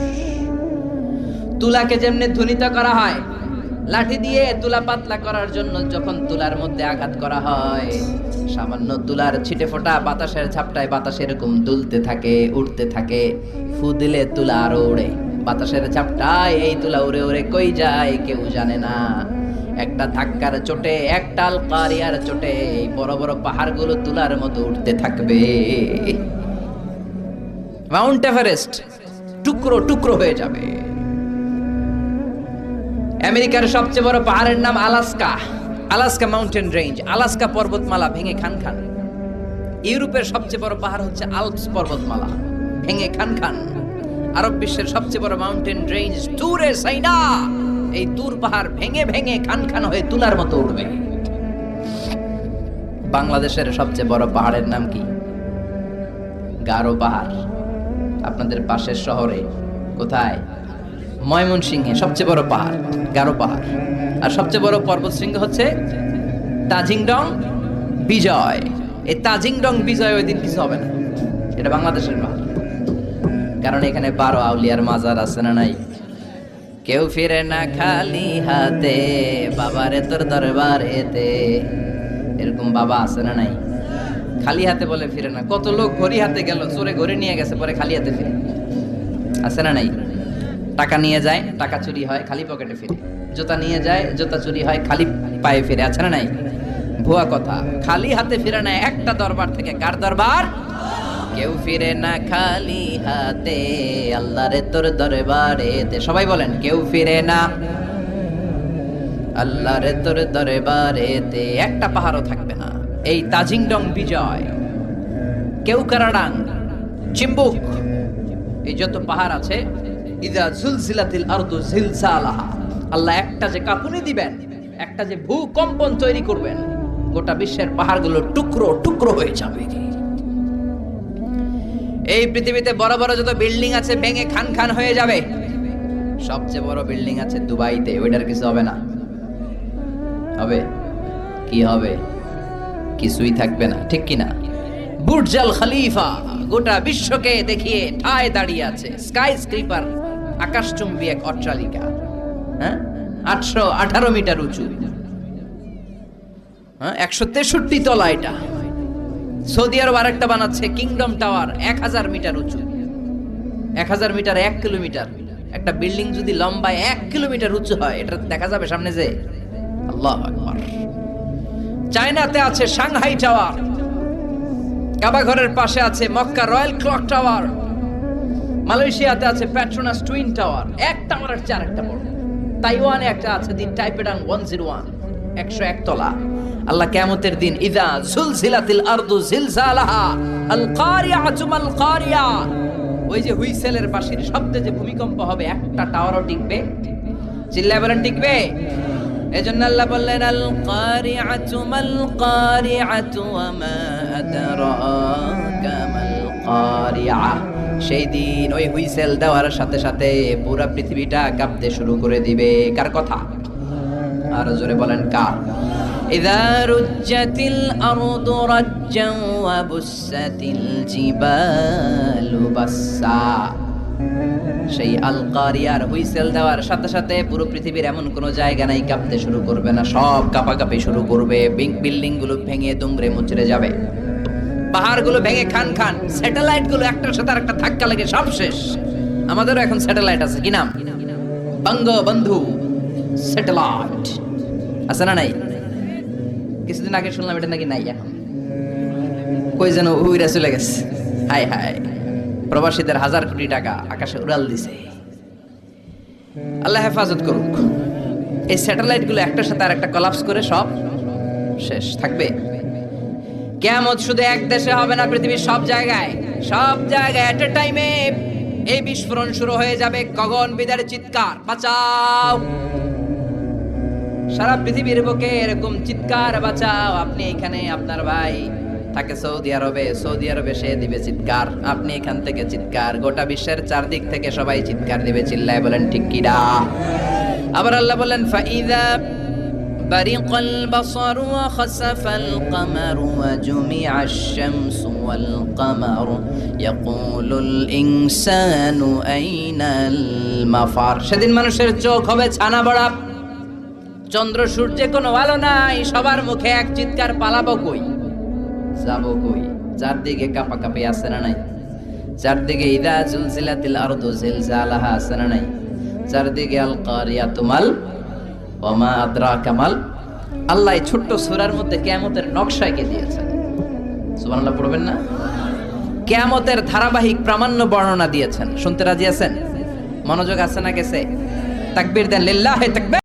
তুলাকে যেমনি ধ্বনিত করা হয়, লাঠি দিয়ে তুলা পাতলা করার জন্য যখন তুলার মধ্যে আঘাত করা হয়, সামান্য তুলার ছিটে ফোটা বাতাসের ঝাপটায় বাতাস এরকম দুলতে থাকে, উড়তে থাকে। ফু দিলে তুলা আরো উড়ে। বাতাসের ঝাপটায় এই তুলা উড়ে উড়ে কই যায় কেউ জানে না। একটা ধাক্কার চোটে, একটা আল কারিয়ার চোটে এই বড় বড় পাহাড়গুলো তুলার মতো উঠতে থাকবে। মাউন্ট এভারেস্ট টুকরো টুকরো হয়ে যাবে। আমেরিকার সবচেয়ে বড় পাহাড়ের নাম Alaska, Alaska mountain range, Alaska পর্বতমালা ভেঙে খান খান। ইউরোপের সবচেয়ে বড় পাহাড় হচ্ছে আল্পস পর্বতমালা, ভেঙে খান খান। আরব বিশ্বের সবচেয়ে বড় মাউন্টেন রেঞ্জ তুরে সাইনা, এই তুর পাহাড় ভেঙে ভেঙে খান খান হয়ে তুলার মতো উঠবে। বাংলাদেশের সবচেয়ে বড় পাহাড়ের নাম কি? গারো পাহাড়। আপনাদের পাশের শহরে কোথায়? ময়মনসিংহে সবচেয়ে বড় পাহাড় গারো পাহাড়। আর সবচেয়ে বড় পর্বত শৃঙ্গ হচ্ছে তাজিংডং বিজয়। এই তাজিংডং বিজয় ওই দিন কিছু হবে না, এটা বাংলাদেশের পাহাড়। কারণ এখানে 12 আউলিয়ার মাজার আছে না নাই? কেউ ফিরে না খালি হাতে, বাবারে তোর দরবারেতে। এরকম বাবা আছে না নাই? খালি হাতে বলে ফিরে না। কত লোক ঘড়ি হাতে গেল, চোরে ঘড়ি নিয়ে গেছে, পরে খালি হাতে ফিরে। আছে না নাই? টাকা নিয়ে যায়, টাকা চুরি হয়, খালি পকেটে ফিরে। জুতা নিয়ে যায়, জুতা চুরি হয়, খালি পায়ে ফিরে। আছে না নাই? ভুয়া কথা। খালি হাতে ফিরে না একটা দরবার থেকে। কার দরবার? কেউ ফিরে না খালি হাতে, আল্লাহরে তোর দরবারেতে। সবাই বলেন কেউ ফিরে না আল্লাহরে তোর দরবারেতে। একটা পাহাড়ও থাকবে না। এই তাজিংডং বিজয়, কেউকারাডাং, চিম্বুক, এই যত পাহাড় আছে, ইদা জুলজিলাতিল আরদু জিলজালাহা, আল্লাহ একটা যে কাঁপুনি দিবেন, একটা যে ভূকম্পন তৈরি করবেন, গোটা বিশ্বের পাহাড়গুলো টুকরো টুকরো হয়ে যাবে। এই পৃথিবীতে বড় বড় যত বিল্ডিং আছে ভেঙে খান খান হয়ে যাবে। সবচেয়ে বড় বিল্ডিং আছে দুবাইতে, ওইটার কিছু হবে না? হবে? কি হবে? কিছুই থাকবে না, ঠিক কি না? বুর্জ আল খলিফা গোটা বিশ্বকে দেখিয়ে ঠায় দাঁড়িয়ে আছে। স্কাই স্ক্রিপার, আকাশচুম্বী এক অট্টালিকা, 818 মিটার উঁচু। হ্যাঁ, 163 তলা এটা। সৌদি আরব আরেকটা বানাচ্ছে কিংডম টাওয়ার, 1000 মিটার উঁচু। 1000 মিটার 1 কিলোমিটার। একটা বিল্ডিং যদি লম্বায় 1 কিলোমিটার উঁচু হয়, এটা দেখা যাবে সামনে যে? আল্লাহু আকবার। চায়নাতে আছে সাংহাই টাওয়ার, কাবা ঘরের পাশে আছে মক্কা রয়্যাল ক্লক টাওয়ার, মালয়েশিয়াতে আছে পেট্রোনাস টুইন টাওয়ার, এক টাওয়ারের চেয়ে আরেকটা বড়। তাইওয়ানে একটা আছে দি টাইপেডাং 101, 101 তলা। আল্লাহ কিয়ামতের দিন ইযা জুলজিলাতিল আরদু জিলজালাহা আল কারিআতু মাল কারিয়া, ওই যে হুইসেলের বাঁশির শব্দে যে ভূমিকম্প হবে, একটা টাওয়ারও টিকবে? চিল্লায় বলেন টিকবে? এজন্য আল্লাহ বললেন আল কারিআতু মাল কারিআতু ওয়া মা আদরাকা মাল কারিআ। সেই দিন ওই হুইসেল দেওয়ার সাথে সাথে পুরো পৃথিবীটা কাঁপতে শুরু করে দিবে। কার কথা? আর জোরে বলেন কার? ইযা রুজ্জাতিল আরদু রাজ্জান ওয়া বুসাতিল জিবালু বাসসা। সেই আল কারিয়ার হুইসেল দেওয়ার সাথে সাথে পুরো পৃথিবীর এমন কোনো জায়গা নাই কাঁপতে শুরু করবে না, সব কাঁপাকাঁপি শুরু করবে। বিল্ডিং গুলো ভেঙে দুমড়ে মুচড়ে যাবে, পাহাড়গুলো ভেঙে খান খান, স্যাটেলাইট গুলো একটার সাথে আরেকটা ধাক্কা লাগে, সব শেষ। আমাদেরও এখন স্যাটেলাইট আছে, কি নাম? বঙ্গবন্ধু স্যাটেলাইট আছে না নাই? কিছুদিন আগে শুনলাম এটা নাকি নাই এখন, কই যেন উইরা চলে গেছে। হায় হায়, প্রবাসীদের 1000 কোটি টাকা আকাশে উড়াল দিছে। আল্লাহ হেফাজত করুক। এই স্যাটেলাইট গুলো একটার সাথে আরেকটা কলাপস করে সব শেষ থাকবে। কিয়ামত শুধু এক দেশে হবে না, পৃথিবীর সব জায়গায় এট এ টাইমে এই বিস্ফোরণ শুরু হয়ে যাবে। গগনবিদারী চিৎকার, বাঁচাও! সারা পৃথিবীর বুকে এরকম চিৎকার, বাঁচাও! আপনি এখানে, আপনার ভাই থাকে সৌদি আরবে সে দিবে চিৎকার, আপনি এখান থেকে চিৎকার, গোটা বিশ্বের চারদিক থেকে সবাই চিৎকার দিবে। চিল্লায় বলেন ঠিক কিনা? আবার আল্লাহ বলেন ফাইদা برق البصر وخسف القمر وجمع الشمس والقمر يقول الإنسان أين المفر। সেদিন মানুষের চোখ হবে ছানা বড়া, চন্দ্র সূর্যে কোনো আলো নাই, সবার মুখে এক চিৎকার, পালাবো কই, যাবো কই? চারদিকে কাঁপাকাঁপি আছে না নাই? চারদিকে ইযা জুলজিলাতিল আরদু জিলজালাহা আছে না নাই? চারদিকে আল কারিয়াতু মাল ওয়া মা আদরাকা মাল। আল্লাহ এই ছোট্ট সূরার মধ্যে কিয়ামতের নকশা এঁকে দিয়েছেন। সুবহানাল্লাহ পড়বেন না? কিয়ামতের ধারাবাহিক প্রামাণ্য বর্ণনা দিয়েছেন। শুনতে রাজি আছেন? মনোযোগ আছে না গেছে? তাকবীর দেন, লিল্লাহি তাকবীর।